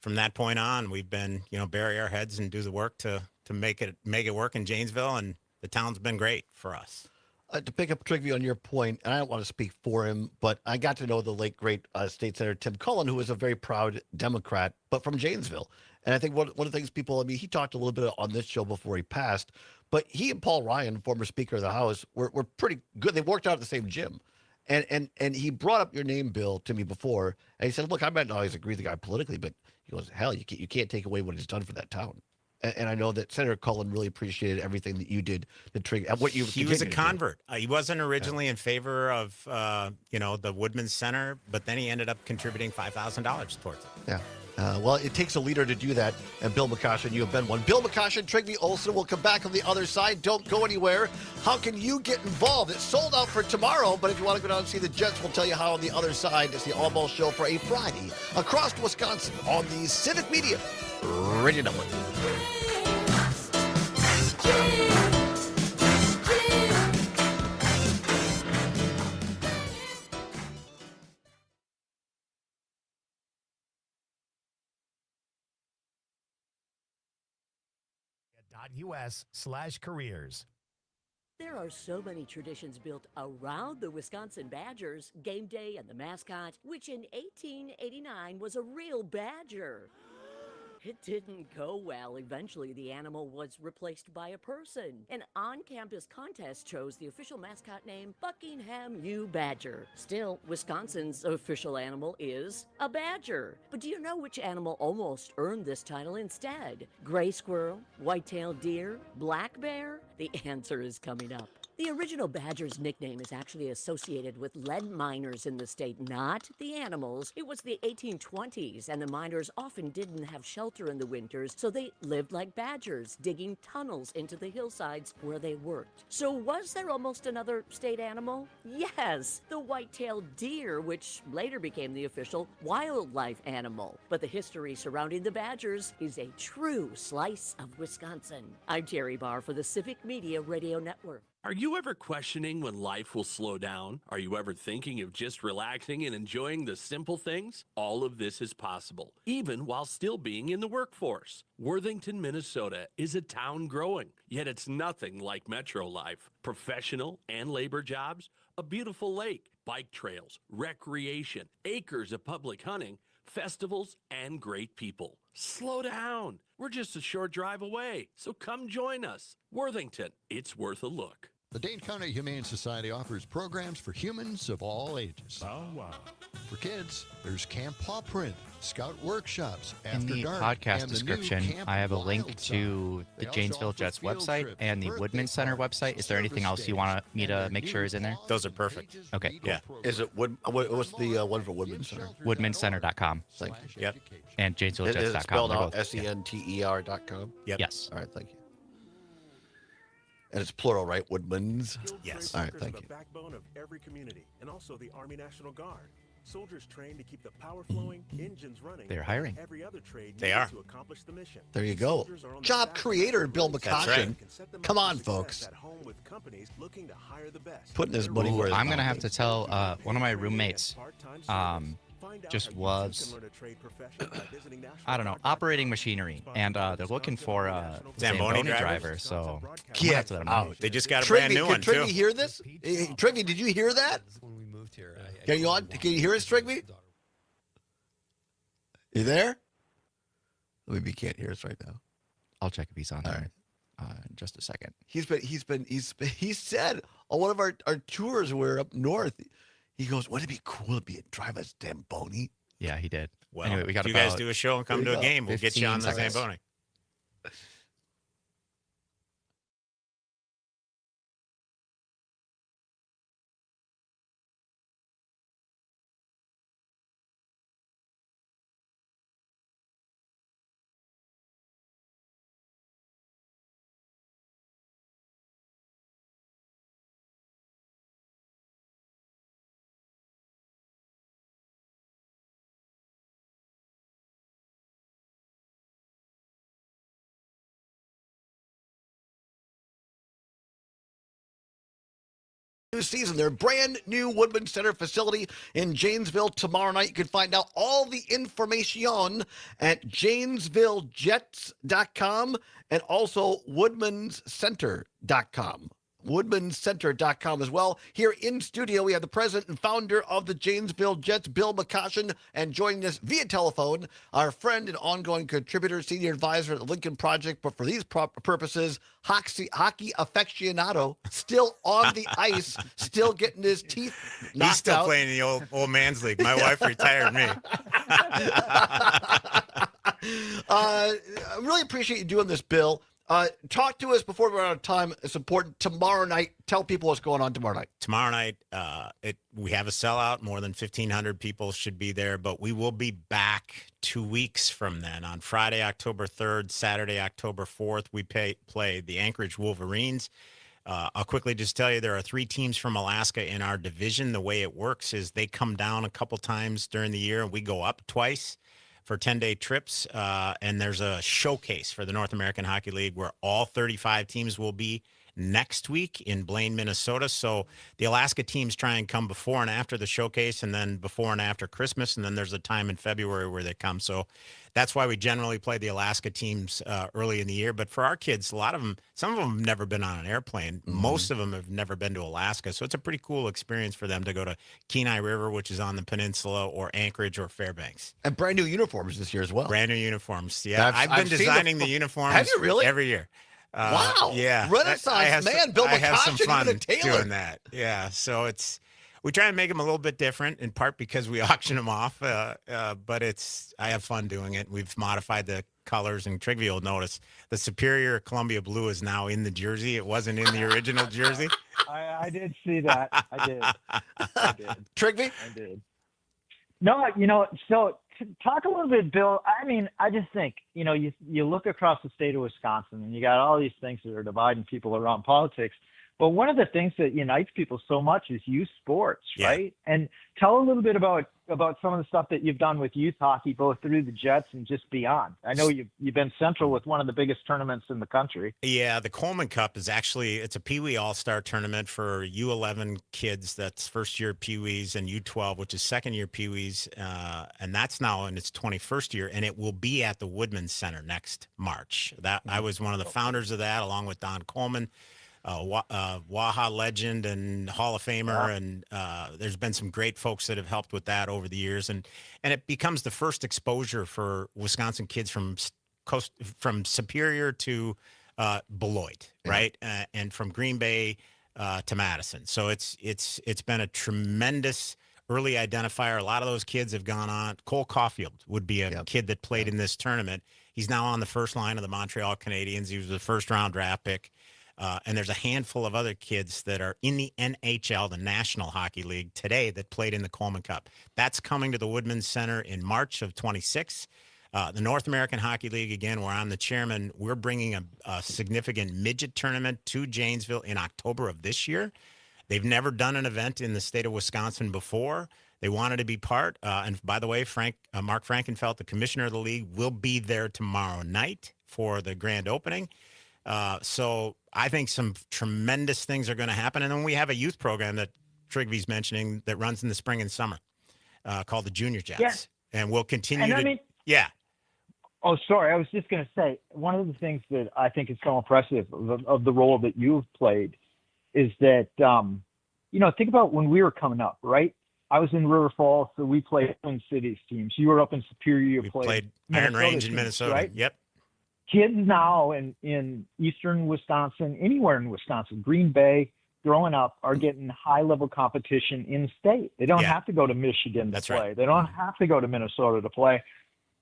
from that point on, we've been, bury our heads and do the work to make it work in Janesville, and the town's been great for us. To pick up Trigby on your point, and I don't want to speak for him, but I got to know the late great State Senator Tim Cullen, who was a very proud Democrat, but from Janesville. And I think one of the things he talked a little bit on this show before he passed, but he and Paul Ryan, former Speaker of the House, were pretty good. They worked out at the same gym. And he brought up your name, Bill, to me before, and he said, "Look, I might not always agree with the guy politically, but," he goes, "hell, you can't take away what he's done for that town." And I know that Senator Cullen really appreciated everything that you did to trigger what you. He was a convert. He wasn't originally in favor of the Woodman Center, but then he ended up contributing $5,000 towards it. Yeah. Well, it takes a leader to do that, and Bill McCoshen, you have been one. Bill McCoshen, Trigby Olson will come back on the other side. Don't go anywhere. How can you get involved? It's sold out for tomorrow, but if you want to go down and see the Jets, we'll tell you how on the other side. It's the Allbaugh Show for a Friday across Wisconsin on the Civic Media Radio Network. .us/careers. There are so many traditions built around the Wisconsin Badgers, game day and the mascot, which in 1889 was a real badger. It didn't go well. Eventually, the animal was replaced by a person. An on-campus contest chose the official mascot name Buckingham U. Badger. Still, Wisconsin's official animal is a badger. But do you know which animal almost earned this title instead? Gray squirrel, white-tailed deer, black bear? The answer is coming up. The original badger's nickname is actually associated with lead miners in the state, not the animals. It was the 1820s, and the miners often didn't have shelter in the winters, so they lived like badgers, digging tunnels into the hillsides where they worked. So was there almost another state animal? Yes, the white-tailed deer, which later became the official wildlife animal. But the history surrounding the badgers is a true slice of Wisconsin. I'm Terry Barr for the Civic Media Radio Network. Are you ever questioning when life will slow down? Are you ever thinking of just relaxing and enjoying the simple things? All of this is possible, even while still being in the workforce. Worthington, Minnesota is a town growing, yet it's nothing like metro life. Professional and labor jobs, a beautiful lake, bike trails, recreation, acres of public hunting, festivals, and great people. Slow down. We're just a short drive away, so come join us. Worthington, it's worth a look. The Dane County Humane Society offers programs for humans of all ages. Oh, wow. For kids, there's Camp Paw Print, Scout Workshops, In After the Dark, podcast and the new description, Camp I have a Wild link to the They also Janesville offer Jets field website trips, and the birthday Woodman Center parties, website. Is there anything else you want me to make sure is in there? Those are perfect. Okay. Yeah. Is it what's the one for Woodman Center? WoodmanCenter.com. Thank you. Yep. And Is it JanesvilleJets.com. spelled They're out both- SENTER.com? Yep. Yes. All right, thank you. And it's plural, right? Woodmans? Yes. All right, thank you. The backbone of every community, and also the Army National Guard. Soldiers trained to keep the power flowing, engines running. They're hiring. Every other trade They needed are. to accomplish the mission. There you go. Soldiers are on the Job back creator Bill That's McCoshen. right. Come on, folks. At home with companies looking to hire the best. Putting his money Ooh, where his I'm gonna mouth have is. to tell one of my roommates just was I don't know operating machinery, and they're looking for a Zamboni driver. drivers? So I'm gonna have Get to let 'em know. out. They just got a Trivy, brand new can one, Trivy too. hear this? Hey, Trivy, did you hear that? When we moved here, Can you on? Can you hear us, Trivy? You there? Maybe he can't hear us right now. I'll check if he's on All there in just a second. He said on one of our tours when we were up north, he goes, wouldn't it be cool to drive a Zamboni? Yeah, he did. Well, anyway, we got if you guys about do a show and come to a game, we'll get you 15 on the seconds. Zamboni. New season, their brand new Woodman Center facility in Janesville tomorrow night. You can find out all the information at janesvilljets.com and also woodmanscenter.com. woodmanscenter.com as well. Here in studio, we have the president and founder of the Janesville Jets, Bill McCoshen, and joining us via telephone, our friend and ongoing contributor, senior advisor at the Lincoln Project, but for these purposes, hockey aficionado, still on the ice, still getting his teeth knocked He's still out. playing the old man's league. My wife retired me. I really appreciate you doing this, Bill. Talk to us before we run out of time. It's important. Tomorrow night, tell people what's going on tomorrow night. Tomorrow night, we have a sellout. More than 1,500 people should be there, but we will be back 2 weeks from then. On Friday, October 3rd, Saturday, October 4th, we play the Anchorage Wolverines. I'll quickly just tell you there are 3 teams from Alaska in our division. The way it works is they come down a couple times during the year, and we go up twice for 10-day trips, and there's a showcase for the North American Hockey League where all 35 teams will be, next week in Blaine, Minnesota. So the Alaska teams try and come before and after the showcase, and then before and after Christmas, and then there's a time in February where they come. So that's why we generally play the Alaska teams early in the year. But for our kids, a lot of them, some of them have never been on an airplane. Most of them have never been to Alaska. So it's a pretty cool experience for them to go to Kenai River, which is on the peninsula, or Anchorage or Fairbanks. And brand new uniforms this year as well. Brand new uniforms. Yeah, I've been designing the uniforms. Have you really? Every year. Wow. Yeah. Renaissance man, Bill I have some McCoshen, fun even a tailor. doing that. Yeah. So we try and make them a little bit different, in part because we auction them off. But I have fun doing it. We've modified the colors, and Trigby will notice the Superior Columbia blue is now in the jersey. It wasn't in the original jersey. I did see that. I did. Trigby? I did. No, so talk a little bit, Bill. I mean, I just think, you look across the state of Wisconsin and you got all these things that are dividing people around politics. But one of the things that unites people so much is youth sports, right? And tell a little bit about some of the stuff that you've done with youth hockey, both through the Jets and just beyond. I know you've been central with one of the biggest tournaments in the country. Yeah, the Coleman Cup is it's a Pee Wee All-Star tournament for U11 kids. That's first year Pee Wees, and U12, which is second year Pee Wees. And that's now in its 21st year, and it will be at the Woodman Center next March. I was one of the founders of that, along with Don Coleman. Waha legend and Hall of Famer, and there's been some great folks that have helped with that over the years, and it becomes the first exposure for Wisconsin kids from Superior to Beloit, right, and from Green Bay to Madison. So it's been a tremendous early identifier. A lot of those kids have gone on. Cole Caulfield would be a kid that played in this tournament. He's now on the first line of the Montreal Canadiens. He was a first-round draft pick. And there's a handful of other kids that are in the NHL, the National Hockey League, today that played in the Coleman Cup. That's coming to the Woodman Center in March of 26. The North American Hockey League, again, where I'm the chairman, we're bringing a significant midget tournament to Janesville in October of this year. They've never done an event in the state of Wisconsin before. They wanted to be part. And by the way, Mark Frankenfeld, the commissioner of the league, will be there tomorrow night for the grand opening. So I think some tremendous things are going to happen. And then we have a youth program that Trigby's mentioning that runs in the spring and summer called the Junior Jets. Yeah. And we'll continue to. Oh, sorry. I was just going to say, one of the things that I think is so impressive of the role that you've played is that, think about when we were coming up, right? I was in River Falls, so we played Twin Cities teams. You were up in Superior. We played Iron Range in Minnesota. Right? Yep. Kids now in eastern Wisconsin, anywhere in Wisconsin, Green Bay, growing up, are getting high-level competition in state. They don't have to go to Michigan to play. Right. They don't have to go to Minnesota to play.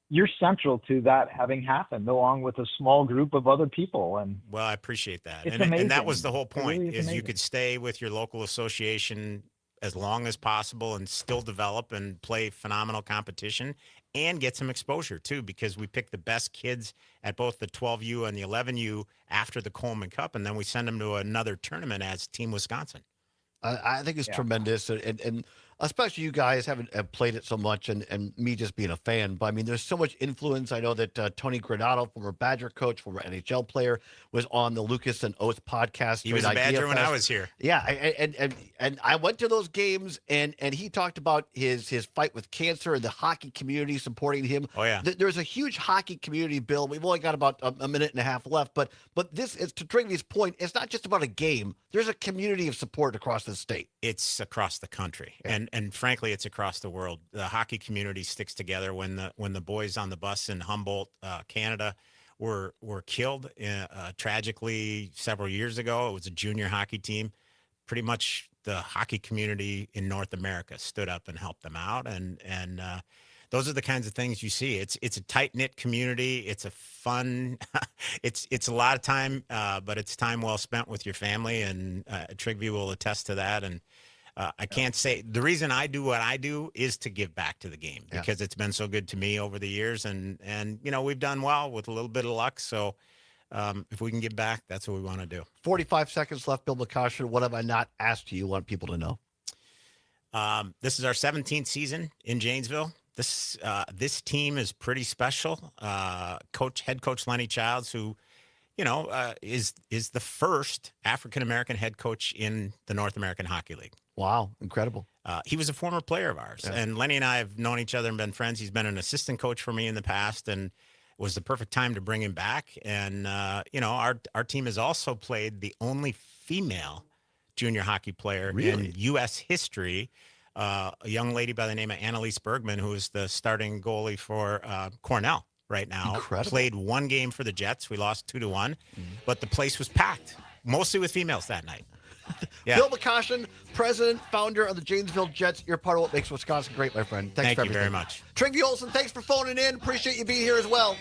You're central to that having happened, along with a small group of other people. And well, I appreciate that. It's And amazing. that was the whole point, It really is is you amazing. could stay with your local association as long as possible and still develop and play phenomenal competition and get some exposure too, because we pick the best kids at both the 12U and the 11U after the Coleman Cup, and then we send them to another tournament as Team Wisconsin. I think it's tremendous, and especially you guys have played it so much, and me just being a fan. But I mean, there's so much influence. I know that Tony Granato, former Badger coach, former NHL player, was on the Lucas and Oath podcast. He was a Badger when I was here. Yeah, and I went to those games, and he talked about his fight with cancer and the hockey community supporting him. Oh yeah, there's a huge hockey community, Bill. We've only got about a minute and a half left, but this is, to Trigby's point, it's not just about a game. There's a community of support across the state. It's across the country, and frankly, it's across the world. The hockey community sticks together. When the boys on the bus in Humboldt, Canada, were killed tragically several years ago, it was a junior hockey team. Pretty much the hockey community in North America stood up and helped them out, and those are the kinds of things you see. It's a tight-knit community. It's a fun, it's a lot of time, but it's time well spent with your family, and Trigby will attest to that. And I can't say, the reason I do what I do is to give back to the game, because it's been so good to me over the years, and we've done well with a little bit of luck. So if we can give back, that's what we want to do. 45 seconds left, Bill McCoshen. What have I not asked you want people to know? This is our 17th season in Janesville. This team is pretty special. Head coach Lenny Childs, who, is the first African American head coach in the North American Hockey League. Wow, incredible. He was a former player of ours, and Lenny and I have known each other and been friends. He's been an assistant coach for me in the past, and it was the perfect time to bring him back. And our team has also played the only female junior hockey player in U.S. history, a young lady by the name of Annalise Bergman, who is the starting goalie for Cornell right now. Incredible. Played one game for the Jets. We lost 2-1, but the place was packed, mostly with females that night. Yeah. Bill McCoshen, president, founder of the Janesville Jets. You're part of what makes Wisconsin great, my friend. Thanks for you everything. very much. Tringy Olson, thanks for phoning in. Appreciate you being here as well.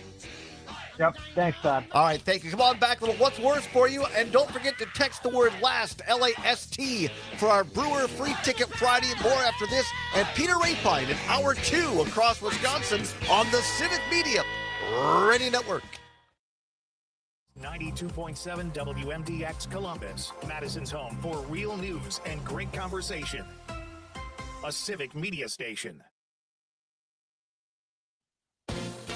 Yep. Thanks, Todd. All right, thank you. Come on back, little What's Worse for you. And don't forget to text the word LAST, L-A-S-T, for our Brewer Free Ticket Friday. More after this. And Peter Rapine in Hour 2 across Wisconsin on the Civic Media Radio Network. 92.7 WMDX Columbus, Madison's home for real news and great conversation. A Civic Media station.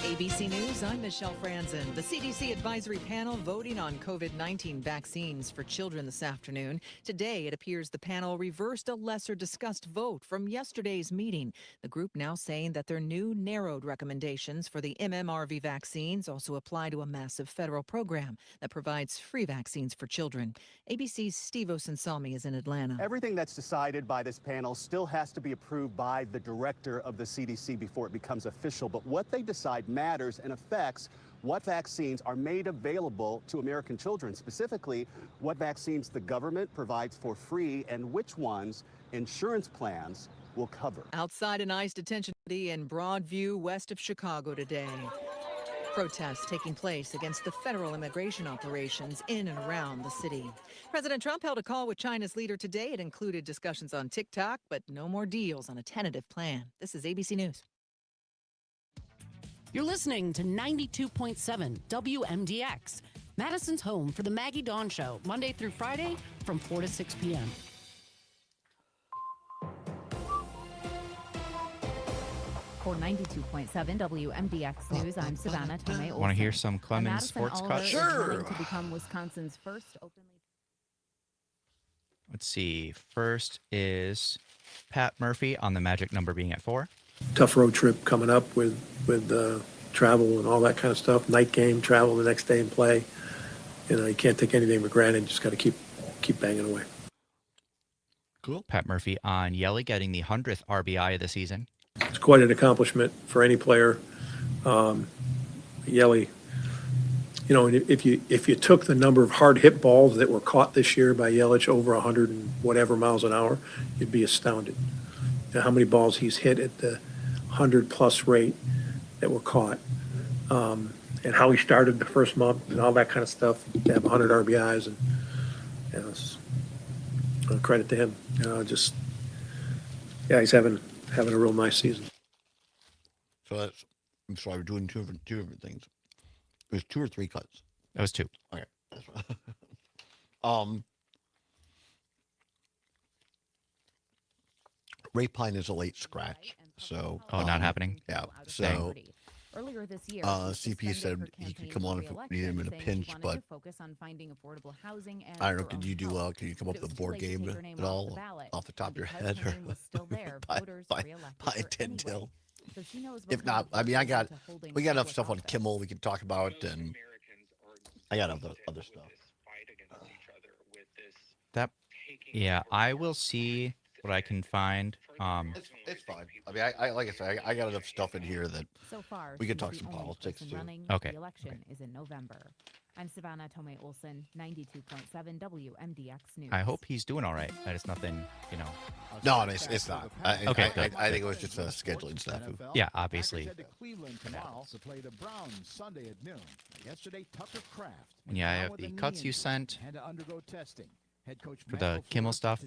ABC News, I'm Michelle Franzen. The CDC advisory panel voting on COVID-19 vaccines for children this afternoon. Today, it appears the panel reversed a lesser discussed vote from yesterday's meeting. The group now saying that their new narrowed recommendations for the MMRV vaccines also apply to a massive federal program that provides free vaccines for children. ABC's Steve Osensalmi is in Atlanta. Everything that's decided by this panel still has to be approved by the director of the CDC before it becomes official. But what they decide matters and affects what vaccines are made available to American children, specifically what vaccines the government provides for free and which ones insurance plans will cover. Outside an ICE detention in Broadview, west of Chicago today. Protests taking place against the federal immigration operations in and around the city. President Trump held a call with China's leader today. It included discussions on TikTok, but no more deals on a tentative plan. This is ABC News. You're listening to 92.7 WMDX, Madison's home for the Maggie Dawn Show, Monday through Friday from 4 to 6 p.m. For 92.7 WMDX News, I'm Savannah Tomei Olsen. Want to hear some Clemens sports cuts? Sure. To become Wisconsin's first openly. Let's see. First is Pat Murphy on the magic number being at 4. Tough road trip coming up with travel and all that kind of stuff. Night game, travel the next day and play. You can't take anything for granted. You just got to keep banging away. Cool. Pat Murphy on Yelly getting the 100th RBI of the season. It's quite an accomplishment for any player. Yelly, if you took the number of hard hit balls that were caught this year by Yelich over 100 and whatever miles an hour, you'd be astounded. How many balls he's hit at the 100+ rate that were caught, and how he started the first month and all that kind of stuff. To have 100 RBIs and it's credit to him. He's having a real nice season. So I'm sorry, we're doing two different things. It was 2 or 3 cuts. That was 2. Okay, that's right. Ray Pine is a late scratch, so not happening. Yeah, so Earlier this year, CP said he could come on if we needed him in a pinch, but focus on finding affordable housing and I don't know. Could you come up with a board game at all off the top of your head, or by 10 till? If not, I mean, we got enough stuff on Kimmel we could talk about, and I got other stuff. I will see what I can find. It's fine. I mean, I like I said, I got enough stuff in here that we could talk some politics too. Okay. The election is in November. I'm Savannah Tomei Olsen, 92.7 WMDX News. I hope he's doing all right. That is nothing, No, it's not. Okay, I think it was just a scheduling snafu. Yeah, obviously. Head to Cleveland tomorrow to play the Browns Sunday at noon. Yesterday, Tucker Kraft. Yeah, I have the cuts you sent. Had to undergo testing. Head coach for the Kimmel stuff.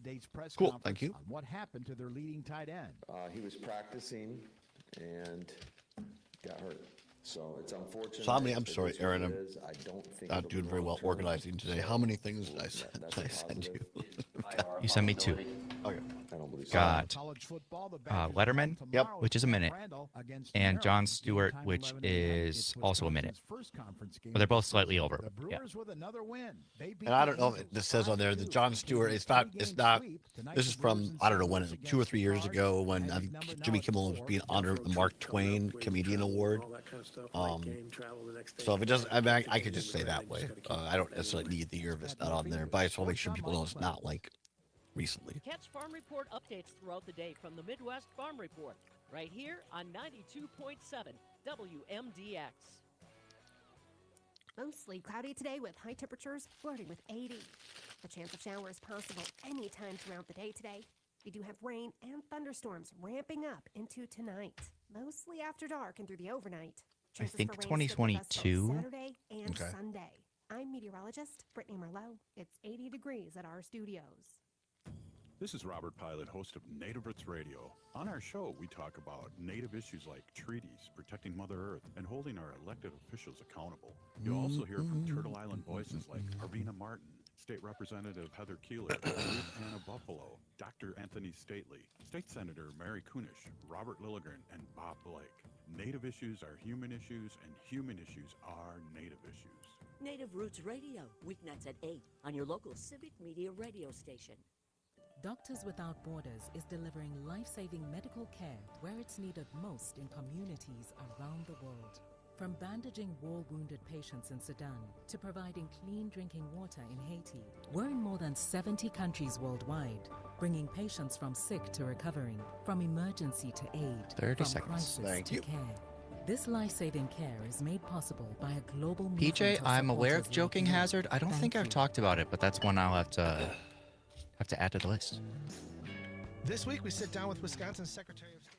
Cool, thank you. On what happened to their leading tight end? He was practicing and got hurt. So it's unfortunate. So I'm sorry, Aaron. I'm not doing very well organizing today. How many things did I send you? You sent me 2. Okay. I don't believe got Letterman, Yep. which is a minute, and Jon Stewart, which is also a minute. But they're both slightly over. Yeah. And I don't know if this says on there the Jon Stewart. It's not. This is from I don't know when, 2 or 3 years ago when I think Jimmy Kimmel was being honored with the Mark Twain Comedian Award. So if it doesn't, I mean, I could just say that way. I don't necessarily need the year if it's not on there, but I just want to make sure people know it's not like recently. Catch Farm Report updates throughout the day from the Midwest Farm Report, right here on 92.7 WMDX. Mostly cloudy today with high temperatures flirting with 80. The chance of showers possible anytime throughout the day today. We do have rain and thunderstorms ramping up into tonight, mostly after dark and through the overnight. I Chances think for rain still with us both 2022. Saturday and Sunday. I'm meteorologist Brittany Merlot. It's 80 degrees at our studios. This is Robert Pilot, host of Native Roots Radio. On our show, we talk about Native issues like treaties, protecting Mother Earth, and holding our elected officials accountable. You'll also hear from Turtle Island voices like Arvina Martin, State Representative Heather Keeler, Ruth Anna Buffalo, Dr. Anthony Stately, State Senator Mary Kunish, Robert Lilligren, and Bob Blake. Native issues are human issues, and human issues are Native issues. Native Roots Radio, weeknights at 8 on your local civic media radio station. Doctors Without Borders is delivering life-saving medical care where it's needed most in communities around the world. From bandaging war-wounded patients in Sudan to providing clean drinking water in Haiti, we're in more than 70 countries worldwide, bringing patients from sick to recovering, from emergency to aid, 30 from seconds. crisis Thank to you. care. This life-saving care is made possible by a global PJ, movement of I'm aware of supporters like Joking you. Hazard. I don't Thank think I've you. talked about it, but that's one I'll have to add to the list. This week, we sit down with Wisconsin Secretary of State.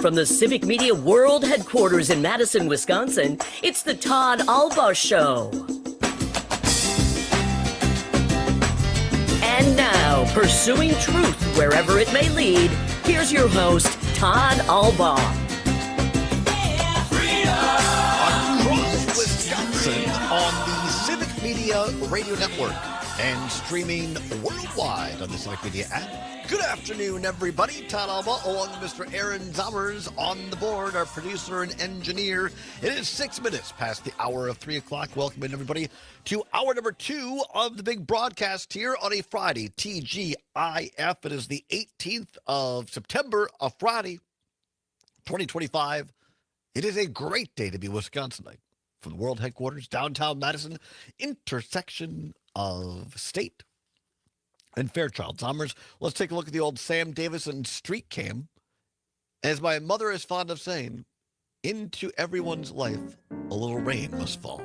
From the Civic Media World Headquarters in Madison, Wisconsin, it's the Todd Allbaugh Show. And now, pursuing truth wherever it may lead, here's your host, Todd Allbaugh. Across Wisconsin on the Civic Media Radio Network and streaming worldwide on the Civic Media app. Good afternoon, everybody. Todd Allbaugh, along with Mr. Aaron Zommers on the board, our producer and engineer. It is 6 minutes past the hour of 3 o'clock. Welcome in, everybody, to hour number 2 of the big broadcast here on a Friday, TGIF. It is the 18th of September, a Friday, 2025. It is a great day to be Wisconsinite. From the world headquarters, downtown Madison, intersection of State and Fairchild. Zommers, let's take a look at the old Sam Davison street cam. As my mother is fond of saying, into everyone's life, a little rain must fall.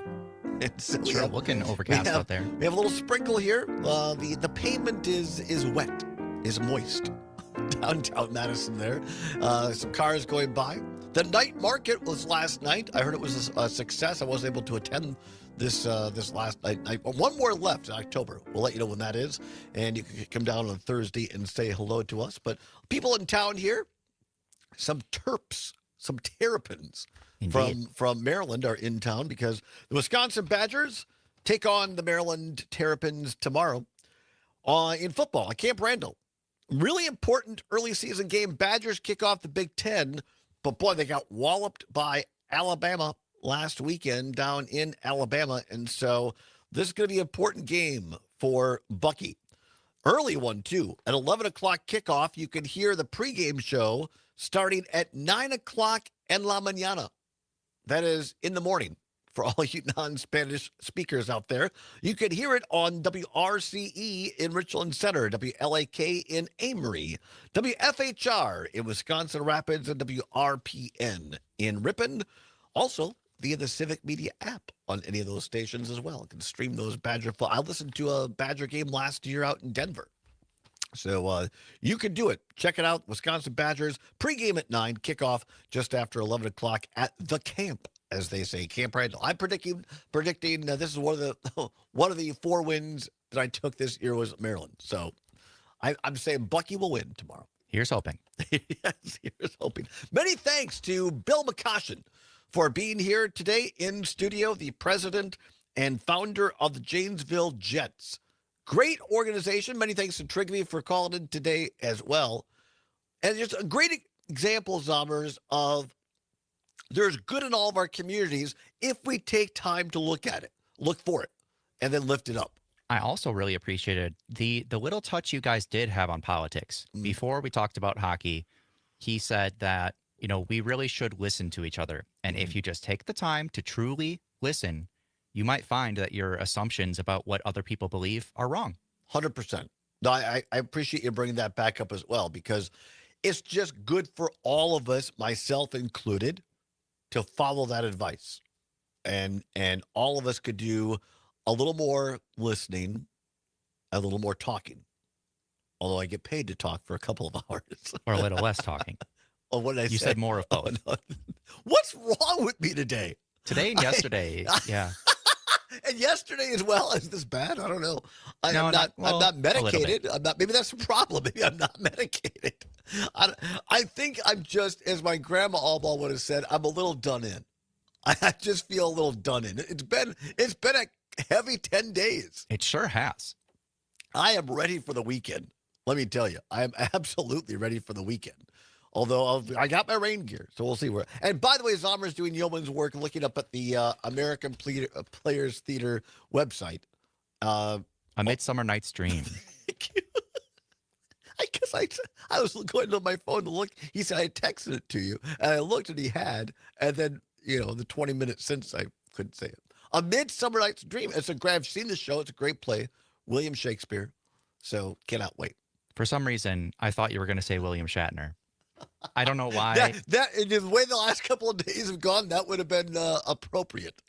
And so Sure, looking overcast out there. We have a little sprinkle here. The pavement is wet, is moist. Downtown Madison there. Some cars going by. The night market was last night. I heard it was a success. I wasn't able to attend this last night. One more left in October. We'll let you know when that is. And you can come down on Thursday and say hello to us. But people in town here, some Terps, some Terrapins from Maryland are in town because the Wisconsin Badgers take on the Maryland Terrapins tomorrow in football at Camp Randall. Really important early season game. Badgers kick off the Big Ten, but boy, they got walloped by Alabama last weekend down in Alabama. And so this is going to be an important game for Bucky. Early one, too. At 11 o'clock kickoff, you can hear the pregame show starting at 9 o'clock en la mañana. That is in the morning. For all you non-Spanish speakers out there, you can hear it on WRCE in Richland Center, WLAK in Amory, WFHR in Wisconsin Rapids, and WRPN in Ripon. Also, via the Civic Media app on any of those stations as well. You can stream those Badger. I listened to a Badger game last year out in Denver. So you can do it. Check it out. Wisconsin Badgers, pregame at 9, kickoff just after 11 o'clock at the camp, as they say, Camp Randall. I'm predicting this is one of the 4 wins that I took this year was Maryland. So I'm saying Bucky will win tomorrow. Here's hoping. Yes, here's hoping. Many thanks to Bill McCoshen for being here today in studio, the president and founder of the Janesville Jets. Great organization. Many thanks to Trigby for calling in today as well. And just a great example, Zombers, of there's good in all of our communities if we take time to look at it, look for it, and then lift it up. I also really appreciated the little touch you guys did have on politics. Before we talked about hockey, he said that, we really should listen to each other. And if you just take the time to truly listen, you might find that your assumptions about what other people believe are wrong. 100%. No, I appreciate you bringing that back up as well, because it's just good for all of us, myself included, to follow that advice. And all of us could do a little more listening, a little more talking. Although I get paid to talk for a couple of hours. Or a little less talking. Oh, what did I say? You said more of both. Oh, no. What's wrong with me today? Today and yesterday, yeah. And yesterday as well. Is this bad? I don't know. I'm not medicated. I'm not. Maybe that's the problem. Maybe I'm not medicated. I think I'm just, as my grandma Allbaugh would have said, I'm a little done in. I just feel a little done in. It's been a heavy 10 days. It sure has. I am ready for the weekend. Let me tell you, I am absolutely ready for the weekend. Although I got my rain gear, so we'll see where. And by the way, Zomer's doing yeoman's work looking up at the American Players Theater website. A Midsummer Night's Dream. I guess I was going to my phone to look. He said I had texted it to you, and I looked and he had. And then, the 20 minutes since I couldn't say it. A Midsummer Night's Dream. I've seen the show. It's a great play. William Shakespeare. So cannot wait. For some reason, I thought you were going to say William Shatner. I don't know why. The way the last couple of days have gone, that would have been appropriate.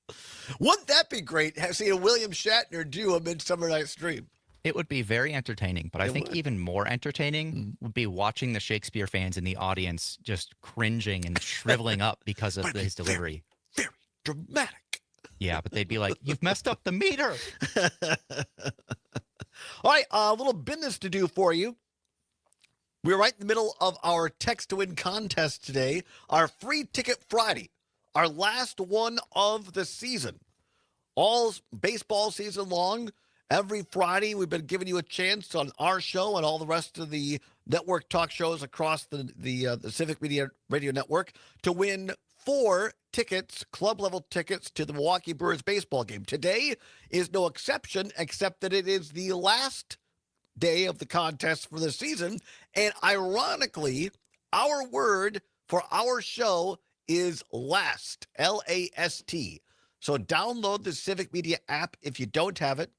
Wouldn't that be great? Seeing William Shatner do A Midsummer Night's Dream. It would be very entertaining, but I think even more entertaining would be watching the Shakespeare fans in the audience just cringing and shriveling up because of his delivery. Very dramatic. Yeah, but they'd be like, "You've messed up the meter." All right, a little business to do for you. We're right in the middle of our Text to Win contest today. Our free ticket Friday, our last one of the season. All baseball season long. Every Friday, we've been giving you a chance on our show and all the rest of the network talk shows across the Civic Media Radio Network to win 4 tickets, club-level tickets to the Milwaukee Brewers baseball game. Today is no exception, except that it is the last day of the contest for the season. And ironically, our word for our show is last, L-A-S-T. So download the Civic Media app if you don't have it.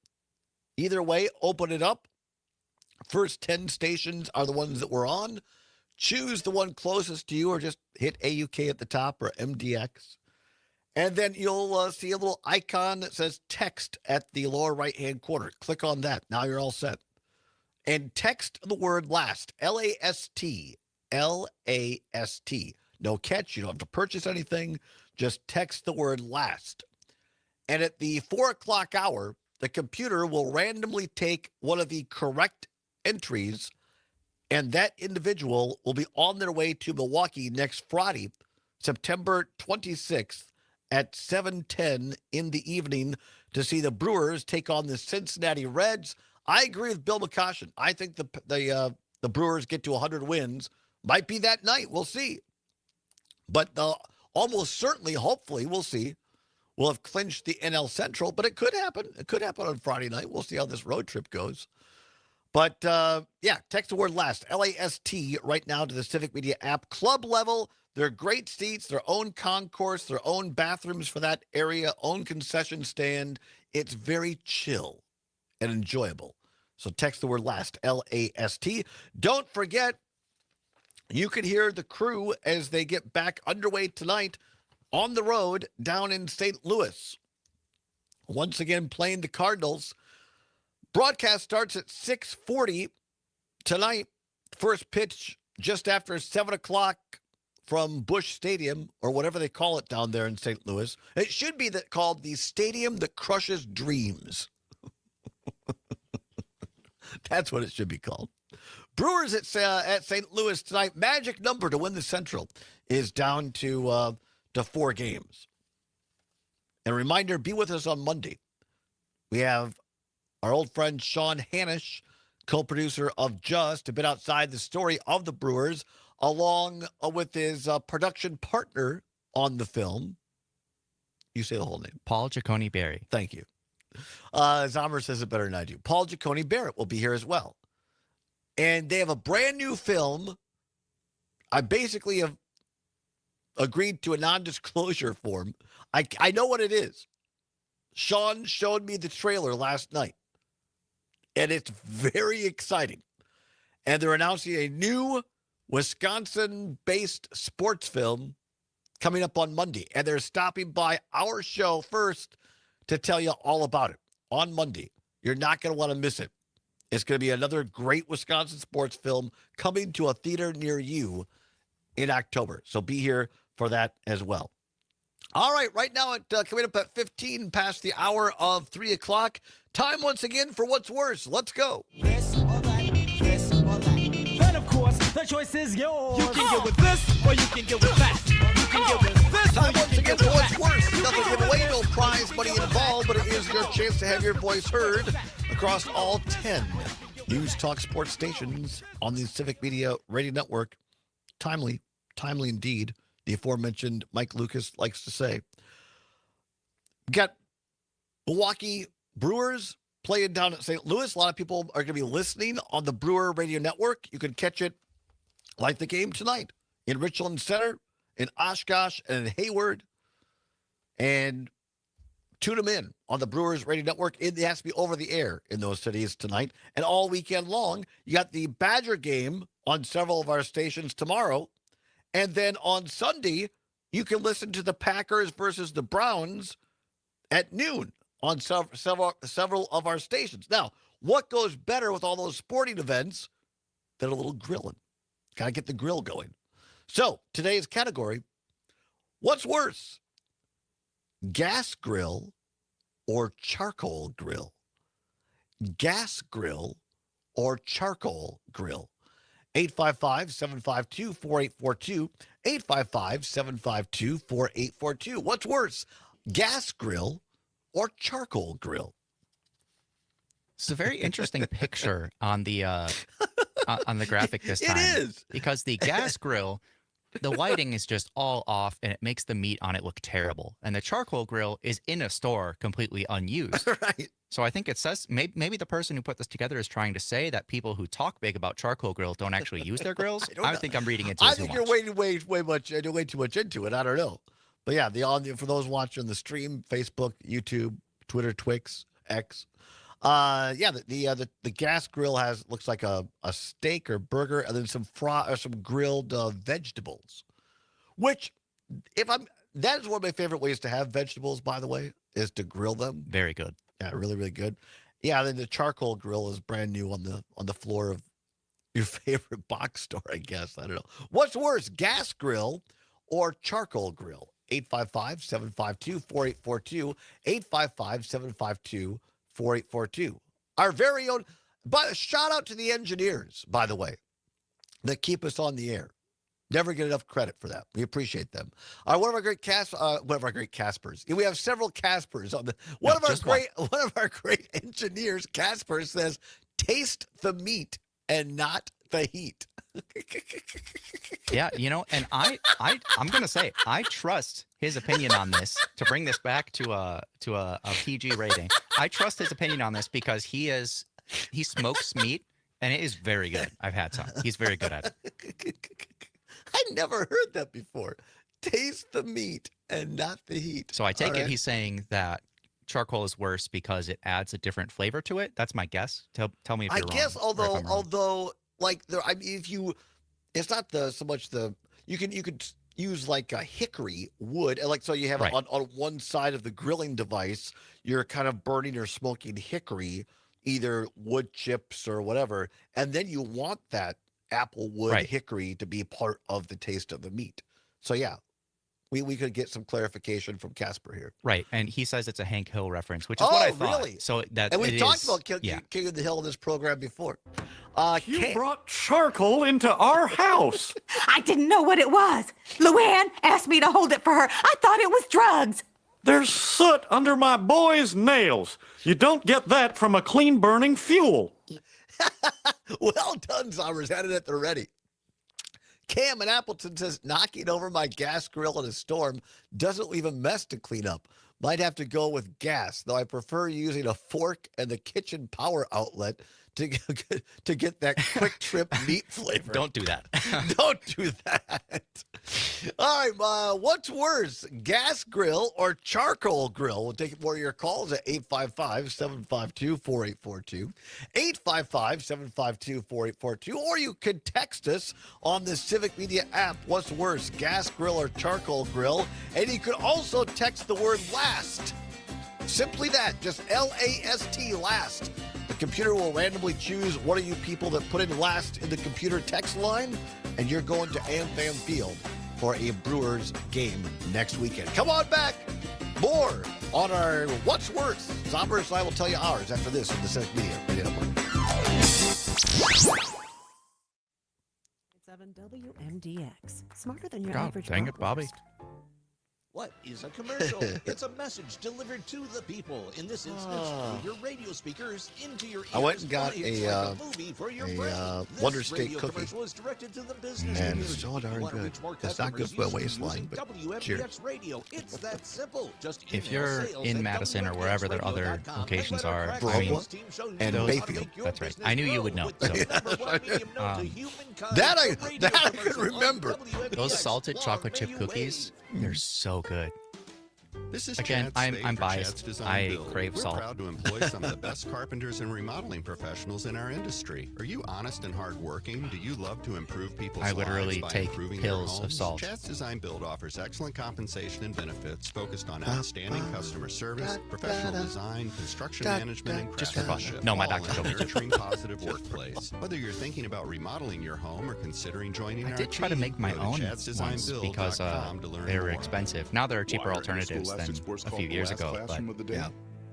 Either way, open it up. First 10 stations are the ones that we're on. Choose the one closest to you, or just hit AUK at the top or MDX. And then you'll see a little icon that says text at the lower right-hand corner. Click on that. Now you're all set. And text the word last, L-A-S-T, L-A-S-T. No catch. You don't have to purchase anything. Just text the word last. And at the 4 o'clock hour, the computer will randomly take one of the correct entries, and that individual will be on their way to Milwaukee next Friday, September 26th at 7:10 in the evening to see the Brewers take on the Cincinnati Reds. I agree with Bill McCoshen. I think the Brewers get to 100 wins. Might be that night. We'll see. But almost certainly, hopefully, we'll see. We'll have clinched the NL Central, but it could happen. It could happen on Friday night. We'll see how this road trip goes. But, text the word last, L-A-S-T, right now to the Civic Media app. Club level, they're great seats, their own concourse, their own bathrooms for that area, own concession stand. It's very chill and enjoyable. So text the word last, L-A-S-T. Don't forget, you can hear the crew as they get back underway tonight on the road down in St. Louis. Once again, playing the Cardinals. Broadcast starts at 6:40 tonight. First pitch just after 7 o'clock from Busch Stadium, or whatever they call it down there in St. Louis. It should be called the Stadium that Crushes Dreams. That's what it should be called. Brewers at St. Louis tonight. Magic number to win the Central is down to 4 games. And a reminder, be with us on Monday. We have our old friend Sean Hanisch, co-producer of Just, a bit outside the story of the Brewers, along with his production partner on the film. You say the whole name. Paul Giacone Barry. Thank you. Zomer says it better than I do. Paul Giacone Barrett will be here as well. And they have a brand new film. I basically have agreed to a non-disclosure form. I know what it is. Sean showed me the trailer last night. And it's very exciting. And they're announcing a new Wisconsin-based sports film coming up on Monday. And they're stopping by our show first to tell you all about it on Monday. You're not going to want to miss it. It's going to be another great Wisconsin sports film coming to a theater near you in October. So be here for that as well. All right now, coming up at 15 past the hour of 3 o'clock. Time once again for What's Worse. Let's go. This or that, this or that. Then, of course, the choice is yours. You can get with this or you can get with that. You can get with this Time once again for What's Worse. Nothing to give away, no prize money involved, but it is your chance to have your voice heard across all 10 News Talk sports stations on the Civic Media Radio Network. Timely indeed. The aforementioned Mike Lucas likes to say. Got Milwaukee Brewers playing down at St. Louis. A lot of people are going to be listening on the Brewer Radio Network. You can catch it like the game tonight in Richland Center, in Oshkosh, and in Hayward. And tune them in on the Brewers Radio Network. It has to be over the air in those cities tonight. And all weekend long, you got the Badger game on several of our stations tomorrow. And then on Sunday, you can listen to the Packers versus the Browns at noon on several of our stations. Now, what goes better with all those sporting events than a little grilling? Got to get the grill going. So, today's category, what's worse, gas grill or charcoal grill? Gas grill or charcoal grill? 855-752-4842. 855-752-4842. What's worse, gas grill or charcoal grill? It's a very interesting picture on the graphic this time. It is. Because the gas grill, the lighting is just all off, and it makes the meat on it look terrible. And the charcoal grill is in a store completely unused. Right. So I think it says maybe the person who put this together is trying to say that people who talk big about charcoal grill don't actually use their grills. I think I'm reading into it too I think much. you're way too much into it. I don't know. But yeah, for those watching the stream, Facebook, YouTube, Twitter, Twix, X. The gas grill looks like a steak or burger, and then some grilled vegetables. Which, that is one of my favorite ways to have vegetables. By the way, is to grill them. Very good. Yeah, really, really good. Yeah, then the charcoal grill is brand new on the floor of your favorite box store, I guess. I don't know. What's worse, gas grill or charcoal grill? 855-752-4842. 855-752-4842. Our very own, shout out to the engineers, by the way, that keep us on the air. Never get enough credit for that. We appreciate them. One of our great Caspers. We have several Caspers on the. One of our great engineers, Casper, says, "Taste the meat and not the heat." Yeah, and I'm gonna say I trust his opinion on this. To bring this back to a PG rating, I trust his opinion on this because he smokes meat and it is very good. I've had some. He's very good at it. I never heard that before. Taste the meat and not the heat. So I take it he's saying that charcoal is worse because it adds a different flavor to it. That's my guess. Tell me if you're wrong. I guess, although, like, it's not so much you could use like a hickory wood, and so you have right. on one side of the grilling device, you're kind of burning or smoking hickory, either wood chips or whatever, and then you want that apple wood hickory to be part of the taste of the meat. So yeah, we could get some clarification from Casper here. Right, and he says it's a Hank Hill reference, which is what I thought. Really? So that and we talked is, about yeah. King of the Hill in this program before. You brought charcoal into our house. I didn't know what it was. Luann asked me to hold it for her. I thought it was drugs. There's soot under my boy's nails. You don't get that from a clean-burning fuel. Well done, Zombers. Had it at the ready. Cam in Appleton says, knocking over my gas grill in a storm doesn't leave a mess to clean up. Might have to go with gas, though I prefer using a fork and the kitchen power outlet to get that quick trip meat flavor. Don't do that. Don't do that. All right, what's worse, gas grill or charcoal grill? We'll take more of your calls at 855-752-4842, 855-752-4842, or you could text us on the Civic Media app. What's worse, gas grill or charcoal grill? And you could also text the word LAST. Simply that, just LAST, LAST. The computer will randomly choose one of you people that put in LAST in the computer text line, and you're going to AmFam Field for a Brewers game next weekend. Come on back. More on our What's Worse. Zombers and I will tell you ours after this on the Civic Media Radio Network. 7 WMDX. Smarter than your God average dang it, Bobby. bratwurst. What is a commercial? It's a message delivered to the people. In this instance, through your radio speakers into your ears. I went and got It's a, like movie for your brain. This Wonder State radio cookie. commercial is directed to the business Man, community. it's so darn You wanna good. reach more It's not good customers for a using waistline, but WMDX cheers. radio. It's that simple. Just If email you're sales in at Madison or wherever their other WMDXradio.com. locations are, Let I our mean, practice team show you and how to Bayfield. make your That's right. business I knew you grow would know. with the So. number one medium known to humankind. That The radio I could commercial on remember. WMDX. Those salted Long chocolate chip radio cookies, wave. they're so good. This is Again, Chad I'm Spade for biased. Chad's Design I Build. crave We're salt. proud to employ some of the best carpenters and remodeling professionals in our industry. Are you honest and hardworking? Do you love to improve people's I lives literally by take improving pills their of homes? salt. Chad's Design Build offers excellent compensation and benefits focused on outstanding customer service, professional design, construction management, and Just for fun. craftsmanship. No, my all doctor in told a me to. nurturing, positive workplace. Whether you're thinking about remodeling your home or considering joining I our did try to team, make my go to own chadsdesignbuild.com once because to learn they were more. expensive. Now there are cheaper Why are alternatives Scholastic than Sports a called few the years last ago. classroom But of the day?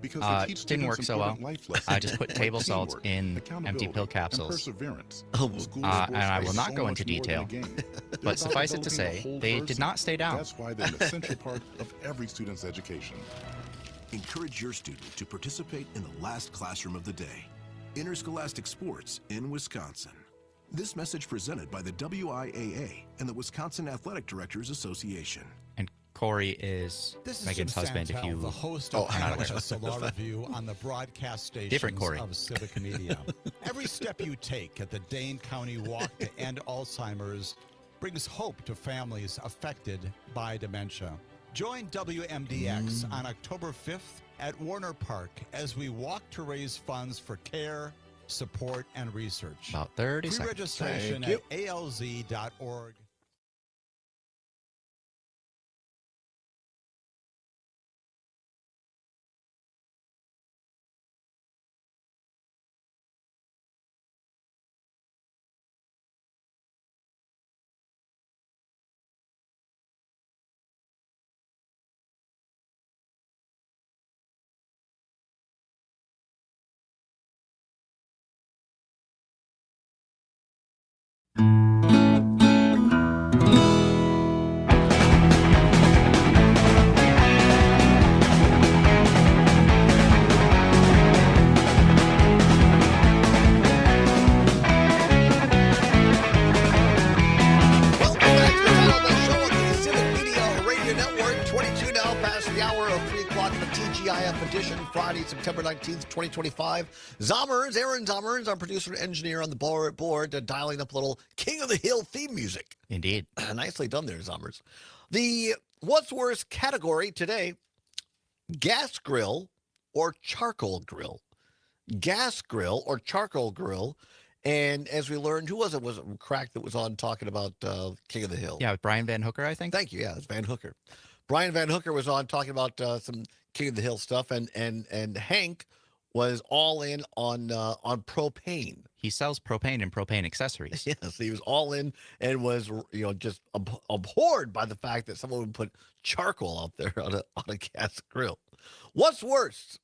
Because they teach didn't work students so well. important life lessons I just put like table salt teamwork, in empty pill accountability, capsules. and perseverance. School And sports I are will not so go much into more than a detail. game. They're But about suffice it to developing the say, whole they person. did not stay down. That's why they're an essential part of every student's education. Encourage your student to participate in the last classroom of the day, interscholastic sports in Wisconsin. This message presented by the WIAA and the Wisconsin Athletic Directors Association. And Corey is This is Megan's Jim husband. If Santel, you the host are of not aware. Amateur Law Review on the broadcast stations Different Corey. of Civic Media. Every step you take at the Dane County Walk to End Alzheimer's brings hope to families affected by dementia. Join WMDX on October 5th at Warner Park as we walk to raise funds for care, support, and research. About 30 seconds. Pre-registration Thank at alz.org. TGIF edition, Friday, September 19th, 2025. Zommers, Aaron Zommers, our producer and engineer on the board, dialing up a little King of the Hill theme music. Indeed. Nicely done there, Zommers. The What's Worse category today, gas grill or charcoal grill. Gas grill or charcoal grill. And as we learned, who was it? Was it Crack that was on talking about King of the Hill? Yeah, Brian Van Hooker, I think. Thank you. Yeah, it's Van Hooker. Brian Van Hooker was on talking about some King of the Hill stuff, and Hank was all in on propane. He sells propane and propane accessories. Yes, he was all in and was just abhorred by the fact that someone would put charcoal out there on a gas grill. What's worse,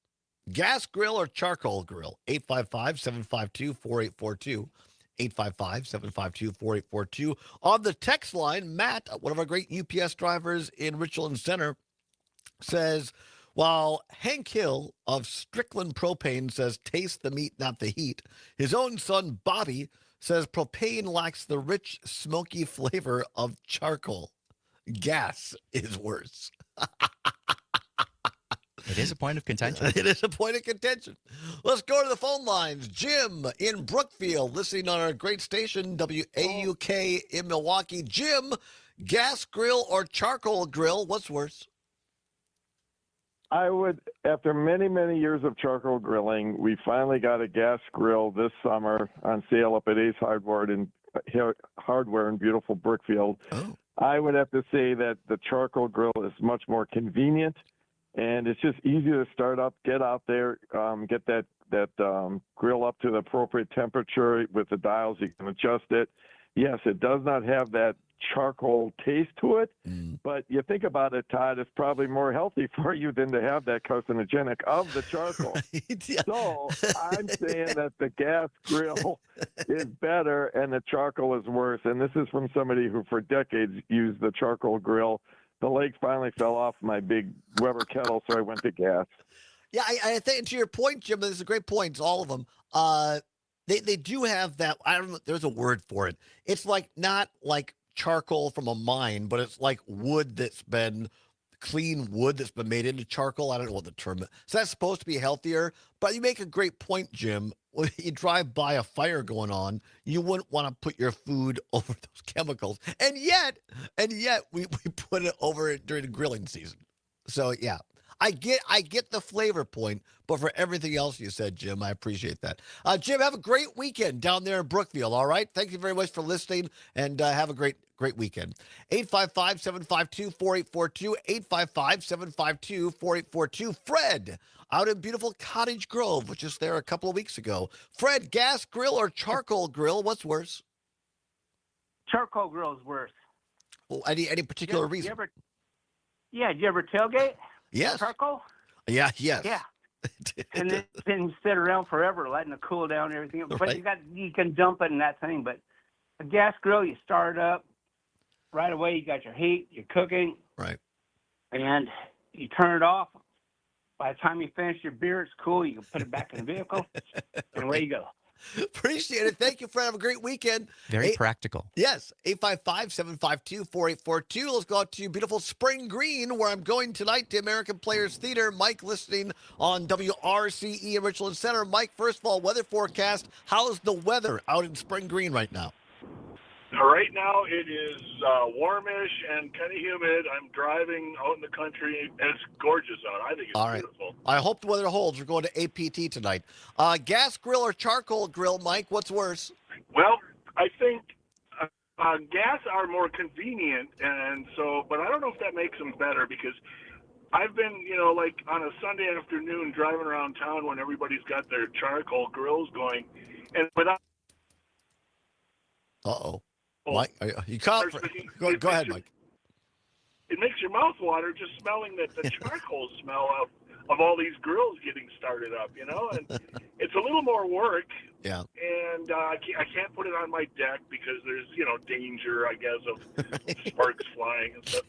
gas grill or charcoal grill? 855-752-4842. 855-752-4842. On the text line, Matt, one of our great UPS drivers in Richland Center, says, while Hank Hill of Strickland Propane says, taste the meat, not the heat, his own son, Bobby, says propane lacks the rich, smoky flavor of charcoal. Gas is worse. It is a point of contention. It is a point of contention. Let's go to the phone lines. Jim in Brookfield, listening on our great station, WAUK in Milwaukee. Jim, gas grill or charcoal grill, what's worse? I would, after many, many years of charcoal grilling, we finally got a gas grill this summer on sale up at Ace Hardware in beautiful Brookfield. Oh. I would have to say that the charcoal grill is much more convenient, and it's just easier to start up, get out there, get that grill up to the appropriate temperature with the dials. You can adjust it. Yes, it does not have that charcoal taste to it, but you think about it, Todd, it's probably more healthy for you than to have that carcinogenic of the charcoal. Right, yeah. So I'm saying that the gas grill is better and the charcoal is worse. And this is from somebody who for decades used the charcoal grill. The legs finally fell off my big Weber kettle, so I went to gas. Yeah, I think to your point, Jim, this is a great point. It's all of them. They do have that. I don't know. There's a word for it. It's like not like charcoal from a mine, but it's like wood that's been clean wood that's been made into charcoal. I don't know what the term is. So that's supposed to be healthier. But you make a great point, Jim. When you drive by a fire going on, you wouldn't want to put your food over those chemicals. And yet we put it over it during the grilling season. So yeah. I get the flavor point, but for everything else you said, Jim, I appreciate that. Jim, have a great weekend down there in Brookfield, all right? Thank you very much for listening, and have a great weekend. 855-752-4842, 855-752-4842. Fred, out in beautiful Cottage Grove, was just there a couple of weeks ago. Fred, gas grill or charcoal grill, what's worse? Charcoal grill is worse. Well, any particular reason? Did you ever tailgate? Yes. Charcoal? Yeah, yes. Yeah. And then sit around forever, letting it cool down and everything. But Right. you can dump it in that thing. But a gas grill, you start it up right away. You got your heat, you're cooking. Right. And you turn it off. By the time you finish your beer, it's cool. You can put it back in the vehicle, and away you go. Appreciate it. Thank you, Fred. Have a great weekend. Very practical. Yes. 855-752-4842. Let's go out to beautiful Spring Green, where I'm going tonight to American Players Theater. Mike listening on WRCE in Richland Center. Mike, first of all, weather forecast. How's the weather out in Spring Green right now? Right now, it is warmish and kind of humid. I'm driving out in the country, and it's gorgeous out. I think it's All right. beautiful. I hope the weather holds. We're going to APT tonight. Gas grill or charcoal grill, Mike? What's worse? Well, I think gas are more convenient, and so, but I don't know if that makes them better because I've been, like on a Sunday afternoon driving around town when everybody's got their charcoal grills going, and without. Uh-oh. Mike, you caught. Go ahead, Mike. It makes your mouth water just smelling the charcoal smell of all these grills getting started up, and it's a little more work. Yeah. And I can't put it on my deck because there's, danger, I guess, of sparks flying and stuff.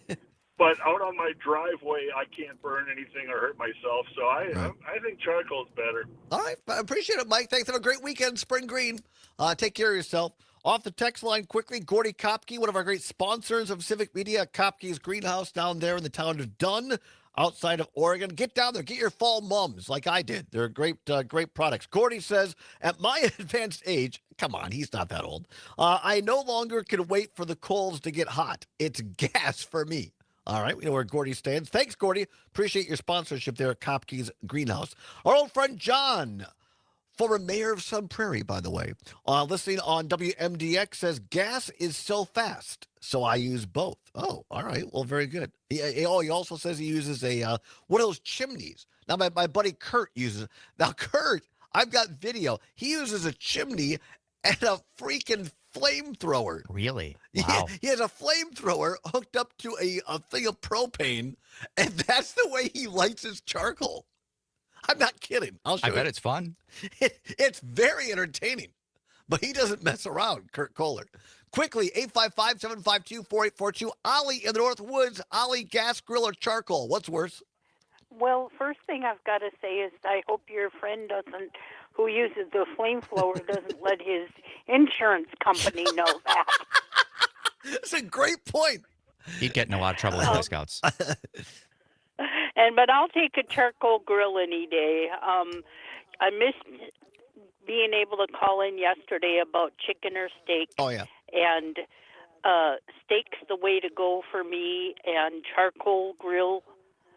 But out on my driveway, I can't burn anything or hurt myself. So I think charcoal is better. All right. I appreciate it, Mike. Thanks. Have a great weekend, Spring Green. Take care of yourself. Off the text line quickly, Gordy Kopke, one of our great sponsors of Civic Media, Kopke's Greenhouse down there in the town of Dunn, outside of Oregon. Get down there. Get your fall mums like I did. They're great products. Gordy says, at my advanced age, come on, he's not that old, I no longer can wait for the coals to get hot. It's gas for me. All right, we know where Gordy stands. Thanks, Gordy. Appreciate your sponsorship there at Kopke's Greenhouse. Our old friend John former mayor of Sun Prairie, by the way, listening on WMDX, says gas is so fast, so I use both. Oh, all right. Well, very good. He also says he uses one of those chimneys. Now, my buddy Kurt uses. Now, Kurt, I've got video. He uses a chimney and a freaking flamethrower. Really? Yeah, Wow. he has a flamethrower hooked up to a thing of propane, and that's the way he lights his charcoal. I'm not kidding. I'll show you. I bet it's fun. It's very entertaining, but he doesn't mess around, Kurt Kohler. Quickly, 855-752-4842. Ollie in the North Woods. Ollie, gas, grill, or charcoal? What's worse? Well, first thing I've got to say is I hope your friend who uses the flamethrower doesn't let his insurance company know that. That's a great point. He'd get in a lot of trouble with Boy Scouts. But I'll take a charcoal grill any day. I missed being able to call in yesterday about chicken or steak. Oh, yeah. And steak's the way to go for me, and charcoal grill,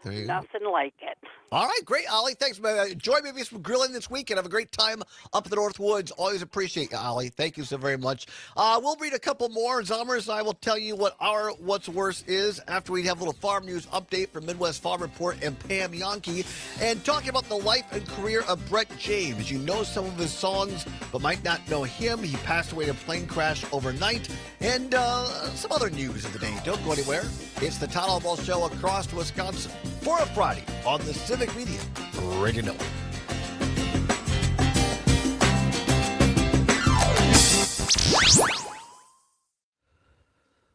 nothing like it. All right, great, Ollie. Thanks. Enjoy maybe some grilling this week and have a great time up in the North Woods. Always appreciate you, Ollie. Thank you so very much. We'll read a couple more. Zommers and I will tell you what our What's Worse is after we have a little farm news update from Midwest Farm Report and Pam Yonke, and talking about the life and career of Brett James. You know some of his songs, but might not know him. He passed away in a plane crash overnight, and some other news of the day. Don't go anywhere. It's the Todd Allbaugh Show across Wisconsin for a Friday on the Civic Media Radio Network.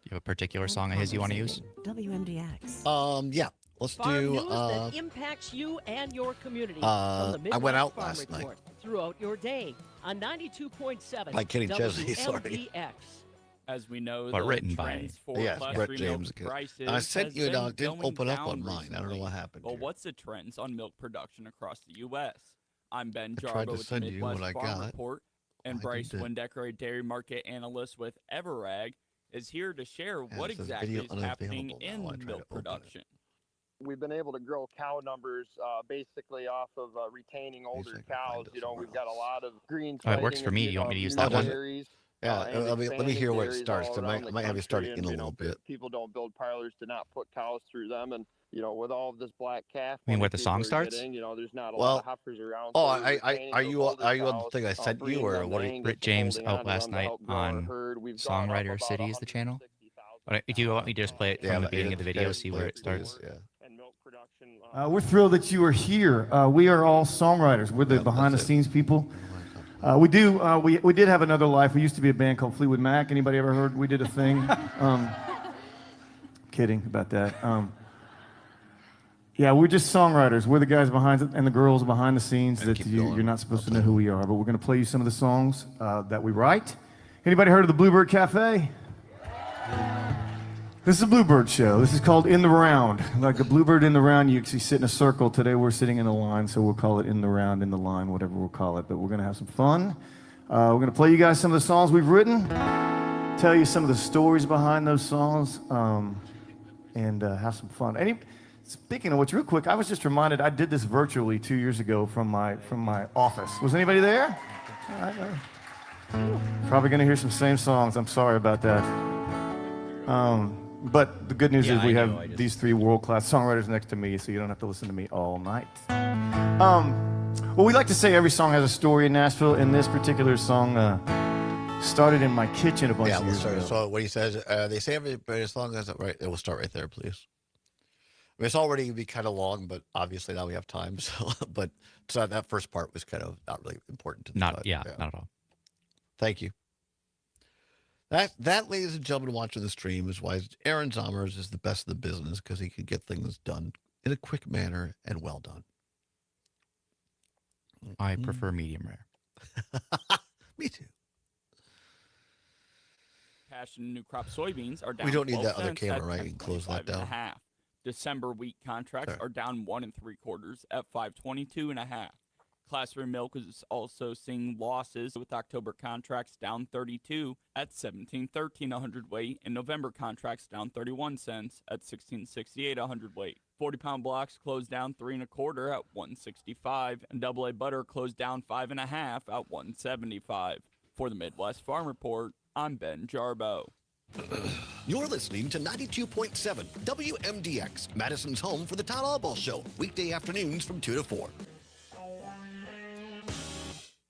You have a particular song of his you want to use? WMDX. Yeah. Let's Farm do. news that impacts you and your community. I From the went out Midwest last Farm night. Report throughout your day on 92.7 By Kenny Chesney, sorry. WMDX. As we know, But the written by- trends for Yes, Brett cluster James. milk prices I sent has you it been out. It didn't going open up down on mine. I don't know recently. what happened. Well, here. what's the trends on milk production across the U.S.? I'm Ben I tried Jarbo to with the send you Midwest what I Farm got. Report, and I Bryce did. Windecker, a dairy market analyst with Everag, is here to share what it says exactly video is happening unavailable now. in I tried to milk open it. production. We've been able to grow cow numbers basically off of retaining older cows. You know, we've got a lot of greens. Oh, it works for me. You want me to use that one? Yeah, let me hear where it starts. I might have you start it in a little bit. People don't build parlors to not put cows through them, and you know, with all of this black calf. I mean, money where the people song are starts? getting, you know, there's not a Well, lot of heifers around. oh, so retaining are those you older on the cows, thing I sent breeding you, or them what? to Are you, Angus Britt and James holding out on to last them to night help grow our on herd. We've gone up Songwriter about City is the channel. 160,000 Do you want me to just play it from the beginning of the video, see where it starts? Yeah. We're thrilled that you are here. We are all songwriters. We're the behind-the-scenes people. We did have another life. We used to be a band called Fleetwood Mac. Anybody ever heard? We did a thing. Kidding about that. Yeah, we're just songwriters. We're the guys behind it and the girls behind the scenes that you're not supposed to know who we are. But we're going to play you some of the songs that we write. Anybody heard of the Bluebird Cafe? This is a Bluebird show. This is called In the Round. Like a bluebird in the round, you actually sit in a circle. Today we're sitting in a line, so we'll call it In the Round, In the Line, whatever we'll call it. But we're going to have some fun. We're going to play you guys some of the songs we've written, tell you some of the stories behind those songs, and have some fun. Speaking of which, real quick, I was just reminded I did this virtually 2 years ago from my office. Was anybody there? All right. Probably going to hear some same songs. I'm sorry about that. But the good news is we have these three world-class songwriters next to me, so you don't have to listen to me all night. Well, we like to say every song has a story in Nashville, and this particular song started in my kitchen a bunch of years ago. So what he says, they say every song has it right. It will start right there, please. I mean, it's already going to be kind of long, but obviously now we have time. So that first part was kind of not really important to me. Not at all. Thank you. That, ladies and gentlemen, watching the stream is why Aaron Zommers is the best in the business, because he can get things done in a quick manner and well done. I prefer medium rare. Me too. Passion new crop soybeans are down. We don't need 12 that other cents camera, at right? You can close that 10.25 and a down. half. December wheat contracts are down 1 3/4 at 5.22 and a half. Classroom milk is also seeing losses, with October contracts down 32 at $17.13 a hundredweight, and November contracts down 31 cents at $16.68 a hundredweight. 40-pound blocks closed down 3 1/4 at $1.65, and AA butter closed down 5 1/2 at $1.75. For the Midwest Farm Report, I'm Ben Jarbo. You're listening to 92.7 WMDX, Madison's home for the Todd Allbaugh Show, weekday afternoons from 2 to 4.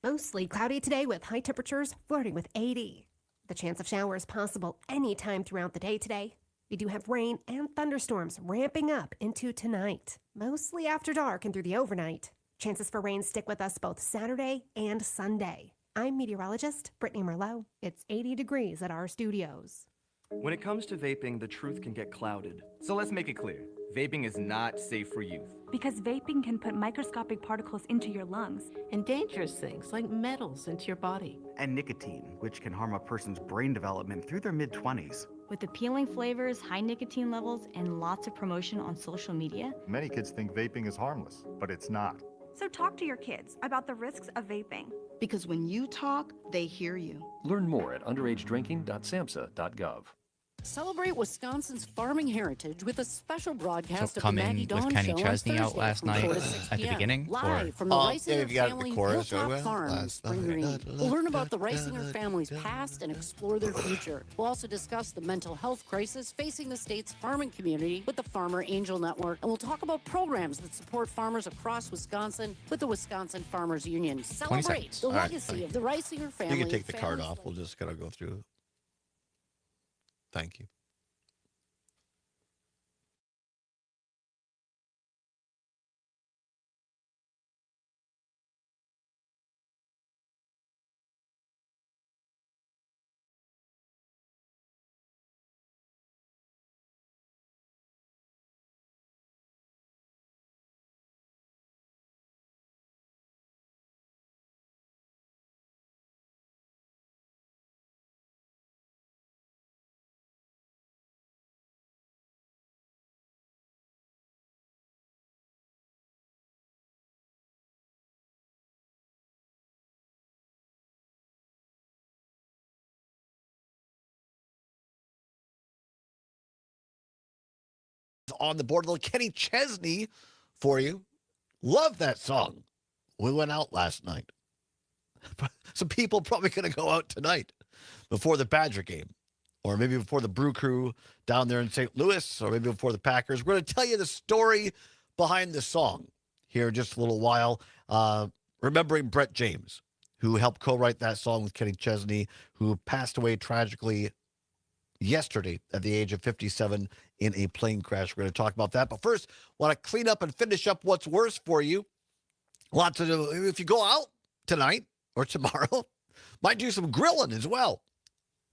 Mostly cloudy today with high temperatures flirting with 80. The chance of showers possible anytime throughout the day today. We do have rain and thunderstorms ramping up into tonight, mostly after dark and through the overnight. Chances for rain stick with us both Saturday and Sunday. I'm meteorologist Brittany Merlot. It's 80 degrees at our studios. When it comes to vaping, the truth can get clouded. So let's make it clear. Vaping is not safe for youth. Because vaping can put microscopic particles into your lungs. And dangerous things like metals into your body. And nicotine, which can harm a person's brain development through their mid-20s. With appealing flavors, high nicotine levels, and lots of promotion on social media. Many kids think vaping is harmless, but it's not. So talk to your kids about the risks of vaping. Because when you talk, they hear you. Learn more at underagedrinking.samhsa.gov. Celebrate Wisconsin's farming heritage with a special broadcast So of the Maggie coming Dawn with Kenny Show on Chesney out Thursday last from night 4 to 6 at the p.m. beginning? Live Or? from the Reisinger family chorus, Hilltop Farm in Spring Green. We'll learn about the Reisinger family's past and explore their future. We'll also discuss the mental health crisis facing the state's farming community with the Farmer Angel Network. And we'll talk about programs that support farmers across Wisconsin with the Wisconsin Farmers Union. Celebrate the legacy of the Reisinger family. You can take the card off. We'll just kind of go through. Thank you. On the board, a little Kenny Chesney for you. Love that song. We went out last night. Some people probably going to go out tonight before the Badger game, or maybe before the Brew Crew down there in St. Louis, or maybe before the Packers. We're going to tell you the story behind the song here in just a little while. Remembering Brett James, who helped co-write that song with Kenny Chesney, who passed away tragically yesterday at the age of 57 in a plane crash. We're going to talk about that. But first, want to clean up and finish up what's worse for you. Lots to do. If you go out tonight or tomorrow, might do some grilling as well.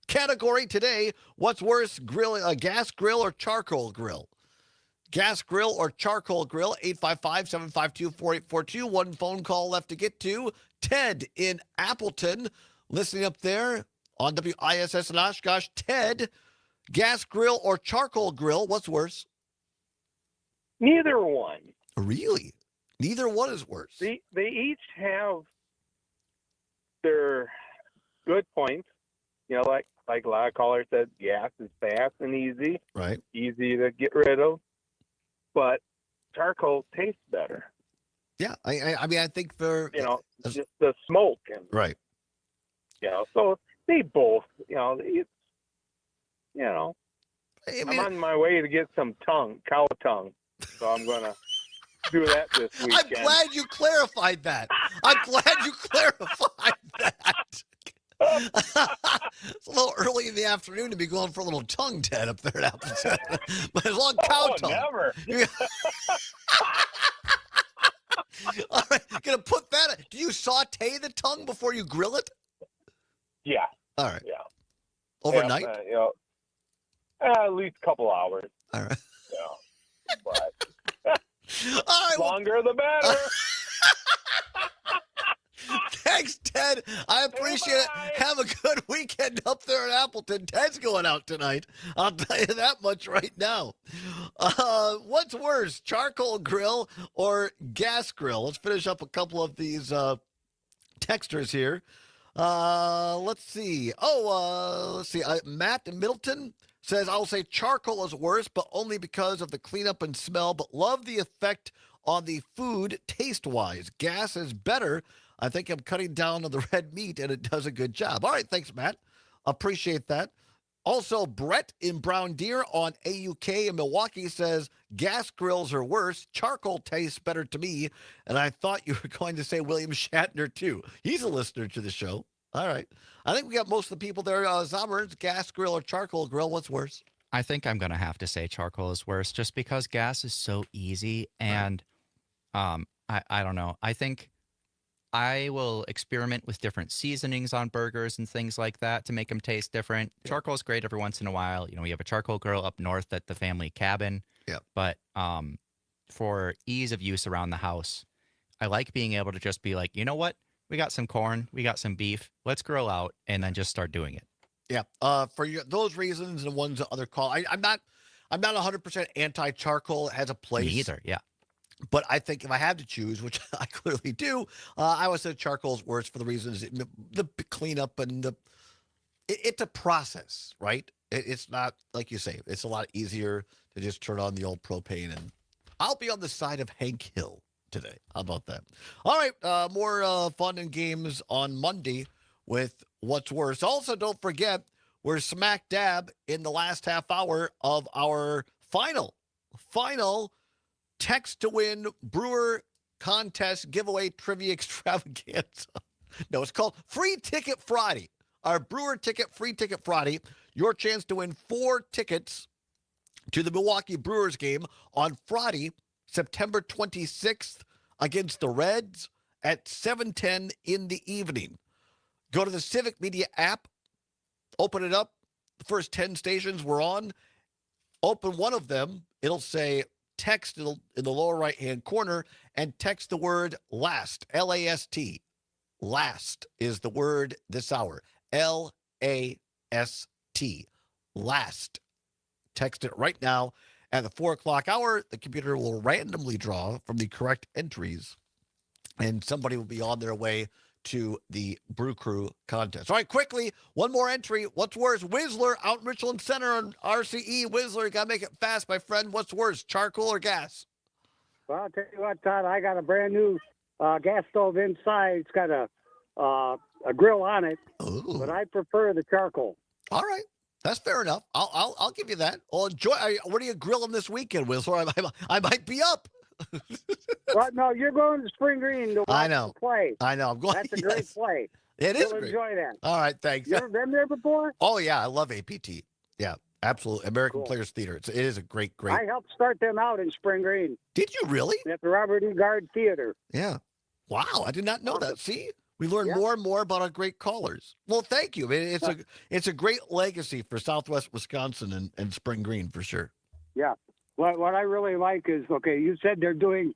Category today, what's worse, a gas grill or charcoal grill? Gas grill or charcoal grill, 855-752-4842. One phone call left to get to. Ted in Appleton, listening up there on WISS in Oshkosh. Ted, gas grill or charcoal grill, what's worse? Neither one. Really? Neither one is worse. They each have their good points. You know, like a lot of callers said, gas is fast and easy. Right. Easy to get rid of. But charcoal tastes better. Yeah, I mean, I think for... You know, just the smoke. And, right. You know, so they both, you know, it's, you know, I I'm mean, on my way to get some cow tongue. So I'm going to do that this weekend. I'm glad you clarified that. I'm glad you clarified that. It's a little early in the afternoon to be going for a little tongue, Ted, up there at Appleton. But as long cow tongue. Never. All right, gonna put that. Do you saute the tongue before you grill it? Yeah. All right. Yeah. Overnight? Yeah, you know, at least a couple hours. All right. Yeah. But all right, longer the better. Thanks, Ted. I appreciate it. Have a good weekend up there in Appleton. Ted's going out tonight. I'll tell you that much right now. What's worse, charcoal grill or gas grill? Let's finish up a couple of these texters here. Let's see. Let's see. Matt in Middleton says, I'll say charcoal is worse, but only because of the cleanup and smell, but love the effect on the food taste-wise. Gas is better. I think I'm cutting down on the red meat, and it does a good job. All right, thanks, Matt. Appreciate that. Also, Brett in Brown Deer on AUK in Milwaukee says, gas grills are worse. Charcoal tastes better to me. And I thought you were going to say William Shatner, too. He's a listener to the show. All right. I think we got most of the people there. Zommers, gas grill or charcoal grill, what's worse? I think I'm going to have to say charcoal is worse just because gas is so easy. And I don't know. I think I will experiment with different seasonings on burgers and things like that to make them taste different. Yeah. Charcoal is great every once in a while. You know, we have a charcoal grill up north at the family cabin. Yeah. But for ease of use around the house, I like being able to just be like, you know what? We got some corn, we got some beef. Let's grill out and then just start doing it. Yeah. For those reasons and ones that other call, I'm not 100% anti-charcoal. It has a place. Me either. Yeah. But I think if I had to choose, which I clearly do, I would say charcoal is worse for the reasons the cleanup and it's a process, right? It's not like you say. It's a lot easier to just turn on the old propane, and I'll be on the side of Hank Hill today. How about that? All right, more fun and games on Monday with What's Worse. Also, don't forget we're smack dab in the last half hour of our final text to win Brewer contest giveaway trivia extravaganza. No, it's called Free Ticket Friday. Our Brewer ticket, Free Ticket Friday. Your chance to win 4 tickets to the Milwaukee Brewers game on Friday, September 26th against the Reds at 7:10 in the evening. Go to the Civic Media app, open it up. The first 10 stations we're on. Open one of them. It'll say text in the lower right-hand corner and text the word LAST, L-A-S-T. LAST is the word this hour, L-A-S-T, LAST. Text it right now. At the 4 o'clock hour, the computer will randomly draw from the correct entries, and somebody will be on their way to the Brew Crew contest. All right, quickly, one more entry. What's worse? Whistler out in Richland Center on RCE. Whistler, you got to make it fast, my friend. What's worse, charcoal or gas? Well, I'll tell you what, Todd, I got a brand new gas stove inside. It's got a grill on it, but I prefer the charcoal. All right. That's fair enough. I'll give you that. Well, enjoy. What are you grilling this weekend, Whistler? I might be up. Well, no, you're going to Spring Green to watch I know. the play. I know. I'm going. That's a great play. It is You'll great. enjoy that. All right, thanks. You ever been there before? Oh yeah, I love APT. Yeah, absolutely. American Cool. Players Theater. It is a great. I helped start them out in Spring Green. Did you really? At the Robert E. Gard Theater. Yeah. Wow, I did not know that. See, we learn more and more about our great callers. Well, thank you. I mean, it's a great legacy for Southwest Wisconsin and Spring Green for sure. Yeah. What I really like is, okay, you said they're doing,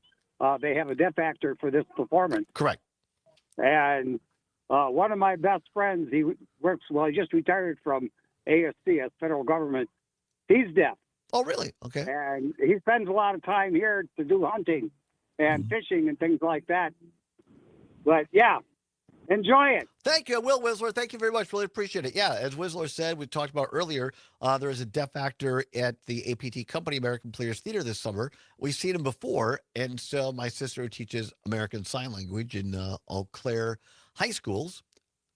they have a deaf actor for this performance. Correct. And one of my best friends, he just retired from ASC, as federal government. He's deaf. Oh, really? Okay. And he spends a lot of time here to do hunting and fishing and things like that. But yeah, enjoy it. Thank you. I will, Whistler. Thank you very much. Really appreciate it. Yeah, as Whistler said, we talked about earlier, there is a deaf actor at the APT Company American Players Theater this summer. We've seen him before. And so my sister, who teaches American Sign Language in Eau Claire High Schools,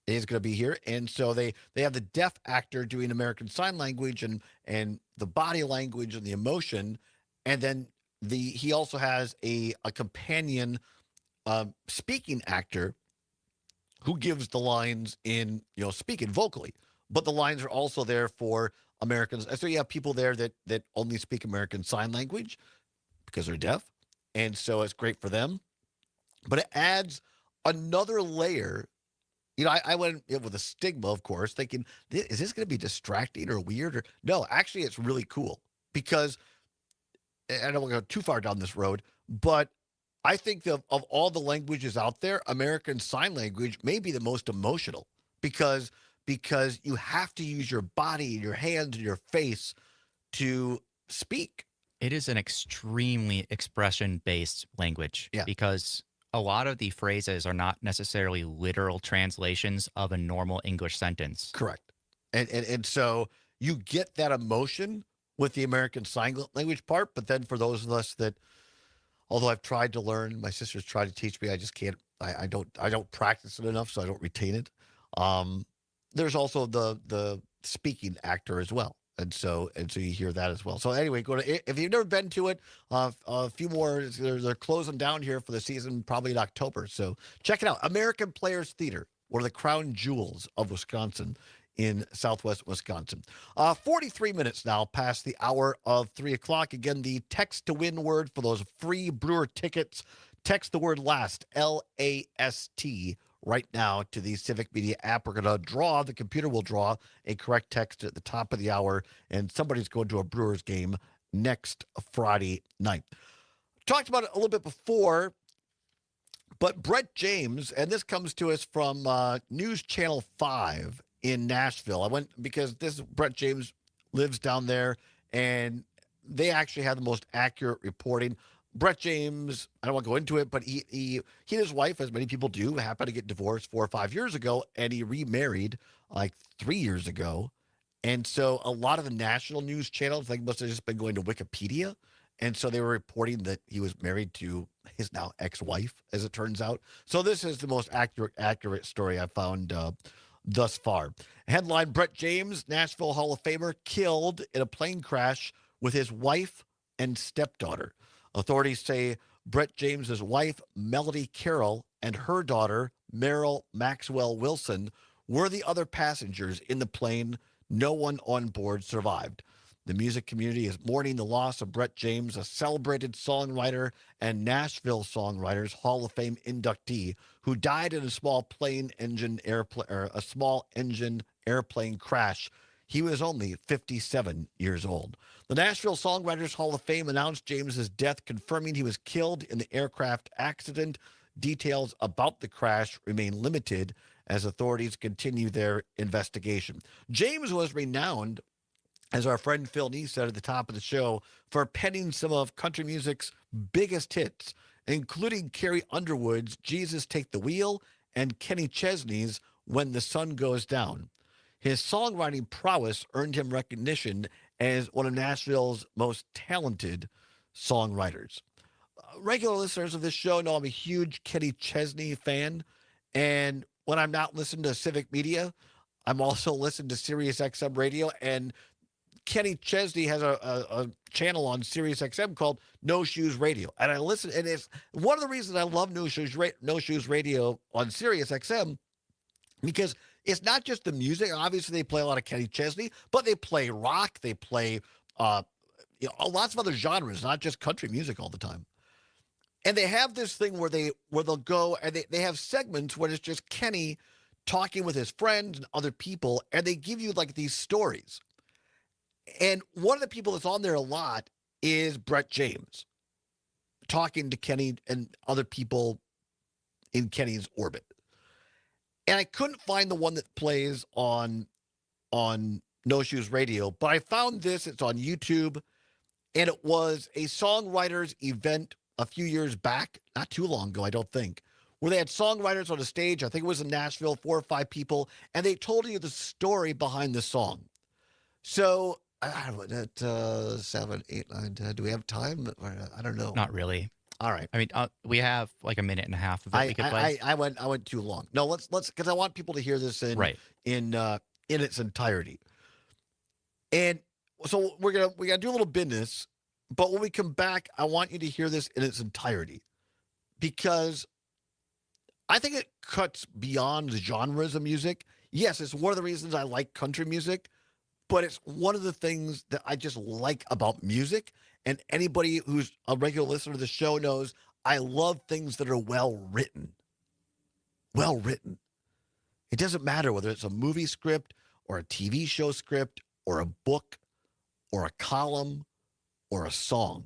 is going to be here. And so they have the deaf actor doing American Sign Language and the body language and the emotion. And then he also has a companion speaking actor who gives the lines in, speaking vocally, but the lines are also there for Americans. So you have people there that only speak American Sign Language because they're deaf. And so it's great for them, but it adds another layer. I went in with a stigma, of course, thinking, is this going to be distracting or weird? No, actually, it's really cool because I don't want to go too far down this road, but I think of all the languages out there, American Sign Language may be the most emotional because you have to use your body, your hands, and your face to speak. It is an extremely expression-based language because a lot of the phrases are not necessarily literal translations of a normal English sentence. Correct. And so you get that emotion with the American Sign Language part, but then for those of us that, although I've tried to learn, my sister's tried to teach me, I just can't, I don't practice it enough, so I don't retain it. There's also the speaking actor as well. And so you hear that as well. So anyway, go to, if you've never been to it, a few more, they're closing down here for the season, probably in October. So check it out. American Players Theater, one of the crown jewels of Wisconsin in southwest Wisconsin. 43 minutes now past the hour of 3 o'clock. Again, the text to win word for those free Brewer tickets. Text the word LAST, LAST, right now to the Civic Media app. We're going to draw, the computer will draw a correct text at the top of the hour, and somebody's going to a Brewers game next Friday night. Talked about it a little bit before, but Brett James, and this comes to us from News Channel 5 in Nashville. I went because Brett James lives down there, and they actually have the most accurate reporting. Brett James, I don't want to go into it, but he and his wife, as many people do, happened to get divorced 4 or 5 years ago, and he remarried like 3 years ago. And so a lot of the national news channels, like, must have just been going to Wikipedia. And so they were reporting that he was married to his now ex-wife, as it turns out. So this is the most accurate story I've found thus far. Headline: Brett James, Nashville Hall of Famer, killed in a plane crash with his wife and stepdaughter. Authorities say Brett James's wife, Melody Carroll, and her daughter, Meryl Maxwell Wilson, were the other passengers in the plane. No one on board survived. The music community is mourning the loss of Brett James, a celebrated songwriter and Nashville Songwriters Hall of Fame inductee who died in a small engine airplane crash. He was only 57 years old. The Nashville Songwriters Hall of Fame announced James's death, confirming he was killed in the aircraft accident. Details about the crash remain limited as authorities continue their investigation. James was renowned, as our friend Phil Nee said at the top of the show, for penning some of country music's biggest hits, including Carrie Underwood's Jesus Take the Wheel and Kenny Chesney's When the Sun Goes Down. His songwriting prowess earned him recognition as one of Nashville's most talented songwriters. Regular listeners of this show know I'm a huge Kenny Chesney fan, and when I'm not listening to Civic Media, I'm also listening to Sirius XM Radio, and Kenny Chesney has a channel on Sirius XM called No Shoes Radio, and I listen, and it's one of the reasons I love No Shoes Radio on Sirius XM, because it's not just the music. Obviously, they play a lot of Kenny Chesney, but they play rock. They play lots of other genres, not just country music all the time. And they have this thing where they'll go and they have segments where it's just Kenny talking with his friends and other people, and they give you like these stories. And one of the people that's on there a lot is Brett James, talking to Kenny and other people in Kenny's orbit. And I couldn't find the one that plays on No Shoes Radio, but I found this. It's on YouTube, and it was a songwriters event a few years back, not too long ago, I don't think, where they had songwriters on a stage. I think it was in Nashville, 4 or 5 people, and they told you the story behind the song. So, I don't know, 7, 8, 9, 10. Do we have time? I don't know. Not really. All right. I mean, we have like a minute and a half of it we could play. I went too long. No, let's because I want people to hear this in its entirety. And so we gotta do a little business, but when we come back, I want you to hear this in its entirety, because I think it cuts beyond the genres of music. Yes, it's one of the reasons I like country music, but it's one of the things that I just like about music. And anybody who's a regular listener to the show knows I love things that are well written. Well written. It doesn't matter whether it's a movie script or a TV show script or a book or a column or a song.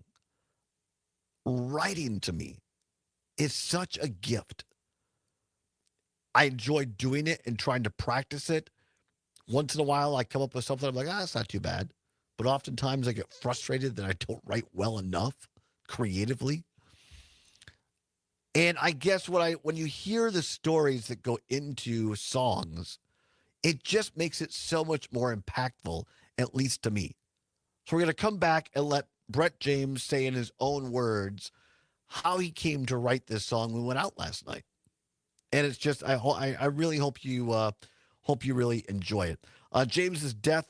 Writing to me is such a gift. I enjoy doing it and trying to practice it. Once in a while, I come up with something. I'm like, it's not too bad. But oftentimes I get frustrated that I don't write well enough creatively. And I guess when you hear the stories that go into songs, it just makes it so much more impactful, at least to me. So we're going to come back and let Brett James say in his own words how he came to write this song when we went out last night. And it's just, I really hope you really enjoy it. James's death,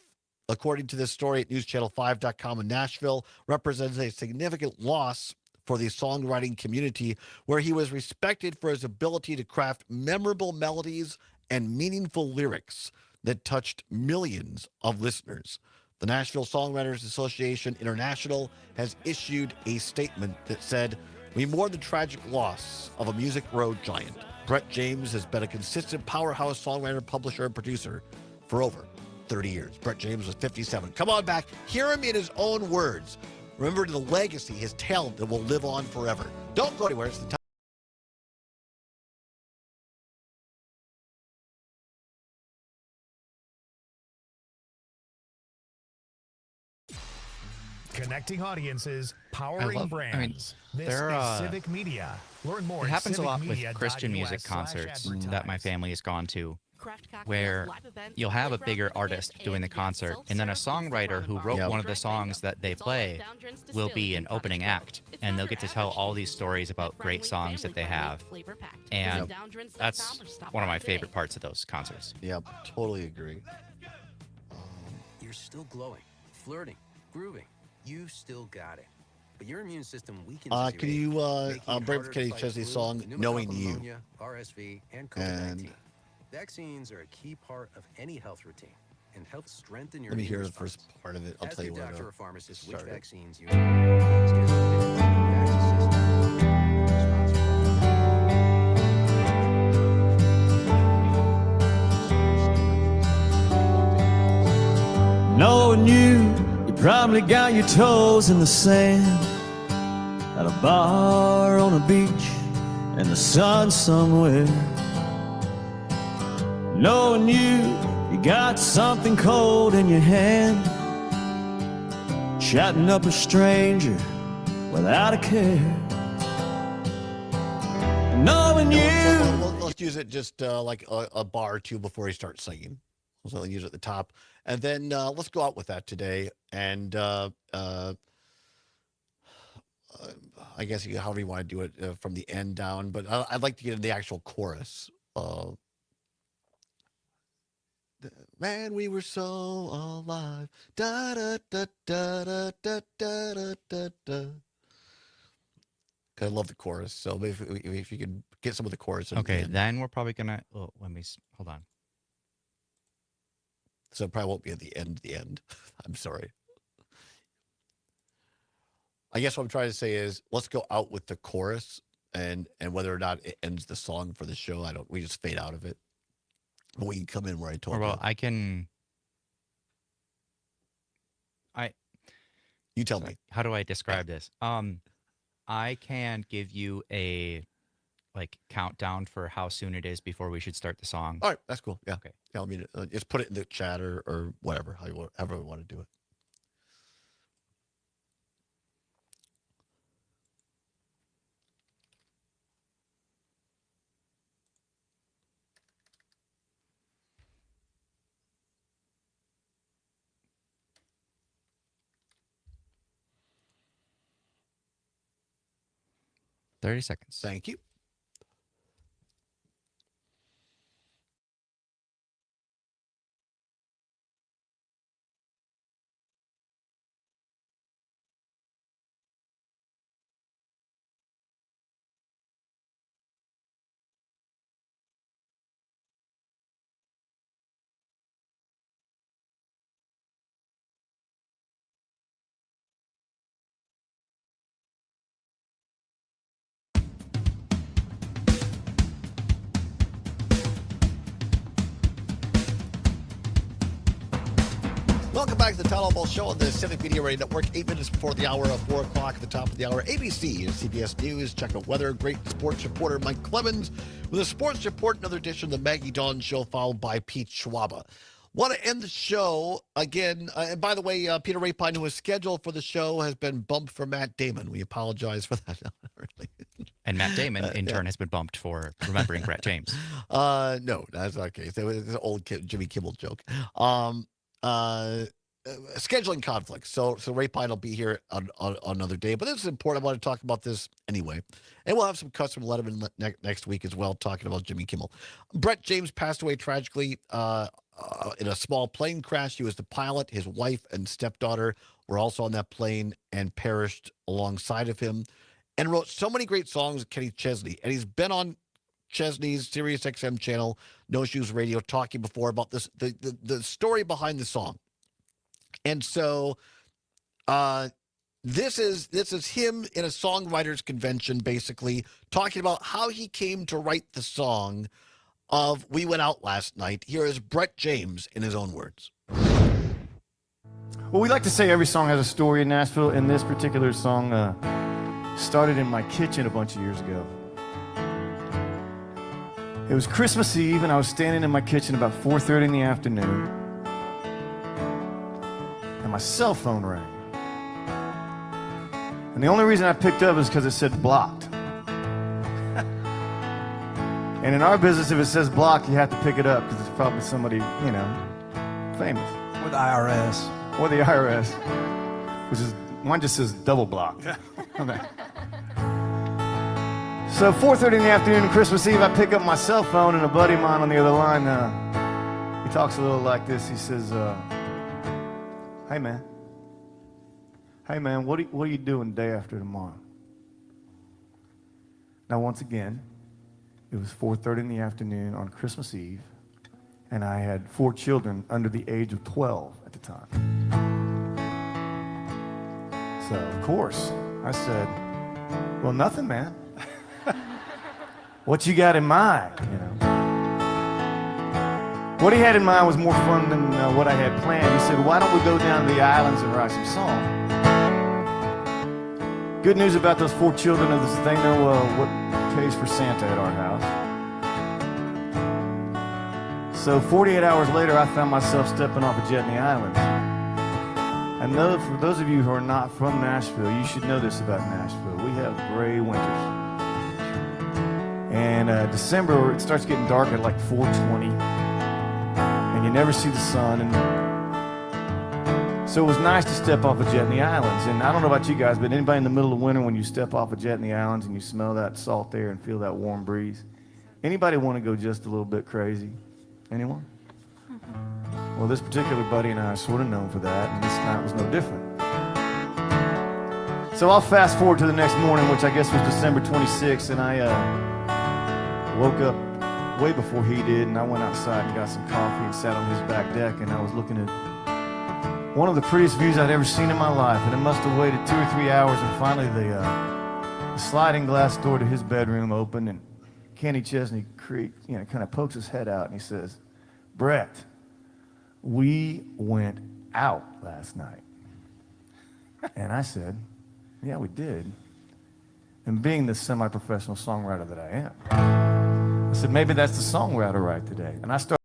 according to this story at newschannel5.com in Nashville, represents a significant loss for the songwriting community, where he was respected for his ability to craft memorable melodies and meaningful lyrics that touched millions of listeners. The Nashville Songwriters Association International has issued a statement that said, "We mourn the tragic loss of a music road giant. Brett James has been a consistent powerhouse songwriter, publisher, and producer for over 30 years. Brett James was 57. Come on back. Hear him in his own words. Remember the legacy, his talent that will live on forever. Don't go anywhere. It's the time. Connecting audiences, powering brands. This there is Civic Media. Learn more. It happens a lot with civicmedia.us Christian music concerts that my family has gone to, Craft cocktails, where live events, you'll have a playground bigger activities, artist doing and the get concert, and then a self-serve songwriter who wrote bar one of the and songs that they It's all play at Down Drins will be Distilling an in opening act, It's and not they'll your get to tell average all these stories about great friendly, songs that they family-friendly, have, flavor-packed. and Visit downdrins.com that's or stop one of by my today. favorite parts of those concerts. Yep, totally agree. You're still glowing, flirting, grooving. You still got it. But your immune system weakens as Can age, you, making it Brave harder to Kenny fight Chesney's flu, song, pneumococcal Knowing You. pneumonia, RSV, and COVID-19. And Vaccines are a key part of any health routine and help strengthen your let me immune hear the response. first part of it. I'll Ask tell you your what. doctor or pharmacist which started. vaccines you need. Schedule Knowing you, you probably got your toes in the sand at a bar on a beach in the sun somewhere. Knowing you, you got something cold in your hand, chatting up a stranger without a care. Knowing you. Let's use it just like a bar or two before he starts singing. So I'll use it at the top. And then let's go out with that today. And I guess however you want to do it from the end down. But I'd like to get into the actual chorus. Man, we were so alive. Da da da da da da da da da. I love the chorus. So if you could get some of the chorus. Okay, then we're probably gonna. Oh, hold on. So it probably won't be at the end. I'm sorry. I guess what I'm trying to say is let's go out with the chorus, and whether or not it ends the song for the show, we just fade out of it. But we can come in where I told you. I can. You tell me. How do I describe this? I can give you a countdown for how soon it is before we should start the song. All right, that's cool. Yeah. Okay. Yeah, I mean, just put it in the chat or whatever, however we want to do it. $30 seconds. Thank you. Welcome back to the Todd Allbaugh Show on the Civic Media Radio Network. 8 minutes before the hour of 4 o'clock at the top of the hour. ABC and CBS News. Check out weather. Great sports reporter Mike Clemens with a sports report. Another edition of the Maggie Dawn Show, followed by Pete Schwaba. Want to end the show again. And by the way, Peter Rapine, who was scheduled for the show, has been bumped for Matt Damon. We apologize for that. And Matt Damon, in turn, has been bumped for remembering Brett James. No, that's not the case. It was an old Jimmy Kimmel joke. Scheduling conflicts. So Rapine will be here on another day. But this is important. I want to talk about this anyway. And we'll have some customer letterman next week as well, talking about Jimmy Kimmel. Brett James passed away tragically in a small plane crash. He was the pilot. His wife and stepdaughter were also on that plane and perished alongside of him, and wrote so many great songs with Kenny Chesney. And he's been on Chesney's Sirius XM channel, No Shoes Radio, talking before about this, the story behind the song. And so this is him in a songwriters convention, basically talking about how he came to write the song of We Went Out Last Night. Here is Brett James in his own words. Well, we like to say every song has a story in Nashville, and this particular song started in my kitchen a bunch of years ago. It was Christmas Eve, and I was standing in my kitchen about 4:30 in the afternoon, and my cell phone rang. And the only reason I picked up is because it said blocked. And in our business, if it says blocked, you have to pick it up because it's probably somebody, famous. Or the IRS. Or the IRS, which is, mine just says double blocked. Okay. So 4:30 in the afternoon, Christmas Eve, I pick up my cell phone, and a buddy of mine on the other line, he talks a little like this. He says, hey man, what are you doing day after tomorrow? Now, once again, it was 4:30 in the afternoon on Christmas Eve, and I had 4 children under the age of 12 at the time. So, of course, I said, well, nothing, man. What you got in mind, What he had in mind was more fun than what I had planned. He said, why don't we go down to the islands and write some songs? Good news about those 4 children is they know what pays for Santa at our house. So 48 hours later, I found myself stepping off a jet in the islands. I know for those of you who are not from Nashville, you should know this about Nashville. We have gray winters. And December, it starts getting dark at like 4:20. And you never see the sun. And so it was nice to step off a jet in the islands. And I don't know about you guys, but anybody in the middle of winter, when you step off a jet in the islands and you smell that salt air and feel that warm breeze, anybody want to go just a little bit crazy? Anyone? Well, this particular buddy and I are sort of known for that, and this night was no different. So I'll fast forward to the next morning, which I guess was December 26th, and I woke up way before he did, and I went outside and got some coffee and sat on his back deck, and I was looking at one of the prettiest views I'd ever seen in my life, and it must have waited 2 or 3 hours, and finally the sliding glass door to his bedroom opened, and Kenny Chesney kind of pokes his head out, and he says, Brett, we went out last night. And I said, yeah, we did. And being the semi-professional songwriter that I am, I said, maybe that's the song we ought to write today. And I started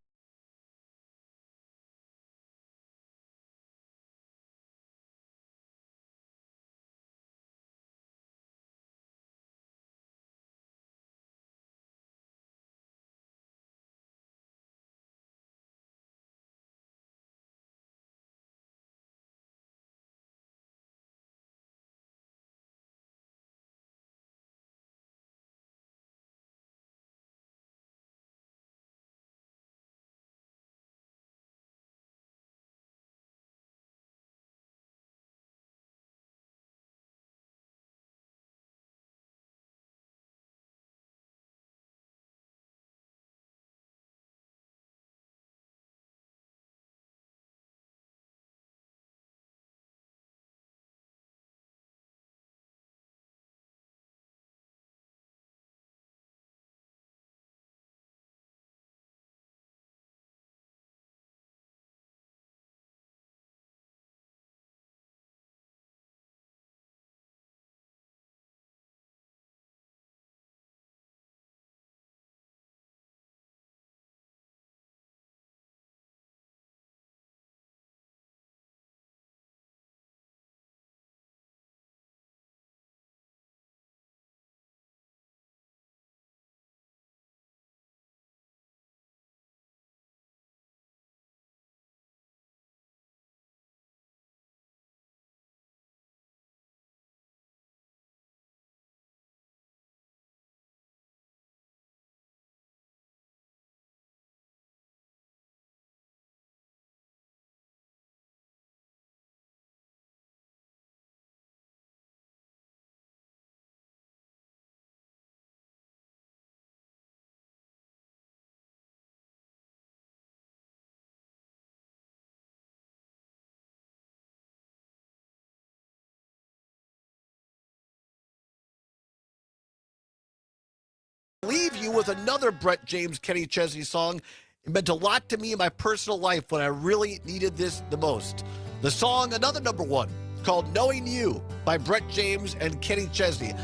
Leave you with another Brett James, Kenny Chesney song. It meant a lot to me in my personal life when I really needed this the most. The song, another number one, called Knowing You by Brett James and Kenny Chesney.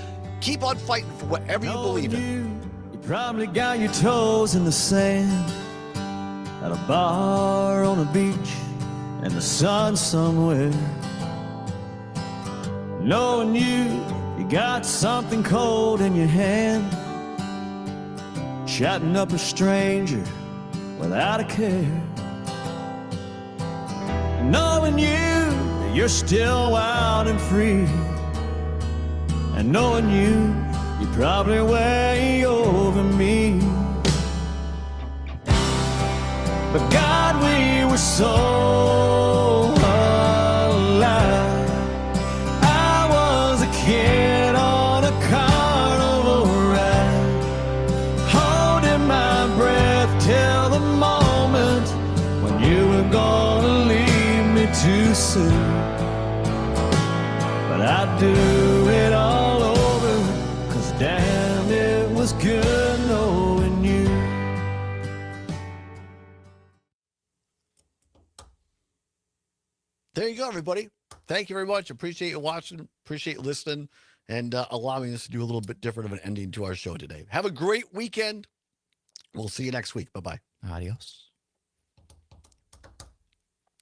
Keep on fighting for whatever you believe in. You probably got your toes in the sand at a bar on a beach and the sun somewhere. Knowing you got something cold in your hand, chatting up a stranger without a care. Knowing that you're still wild and free, and knowing you're probably way over me. But God, we were so alive. I was a kid on a carnival ride, holding my breath till the moment when you were gonna leave me too soon. But I'd do it all over, 'cause damn, it was good knowing you. There you go, everybody. Thank you very much. Appreciate you watching. Appreciate you listening and allowing us to do a little bit different of an ending to our show today. Have a great weekend. We'll see you next week. Bye-bye. Adios.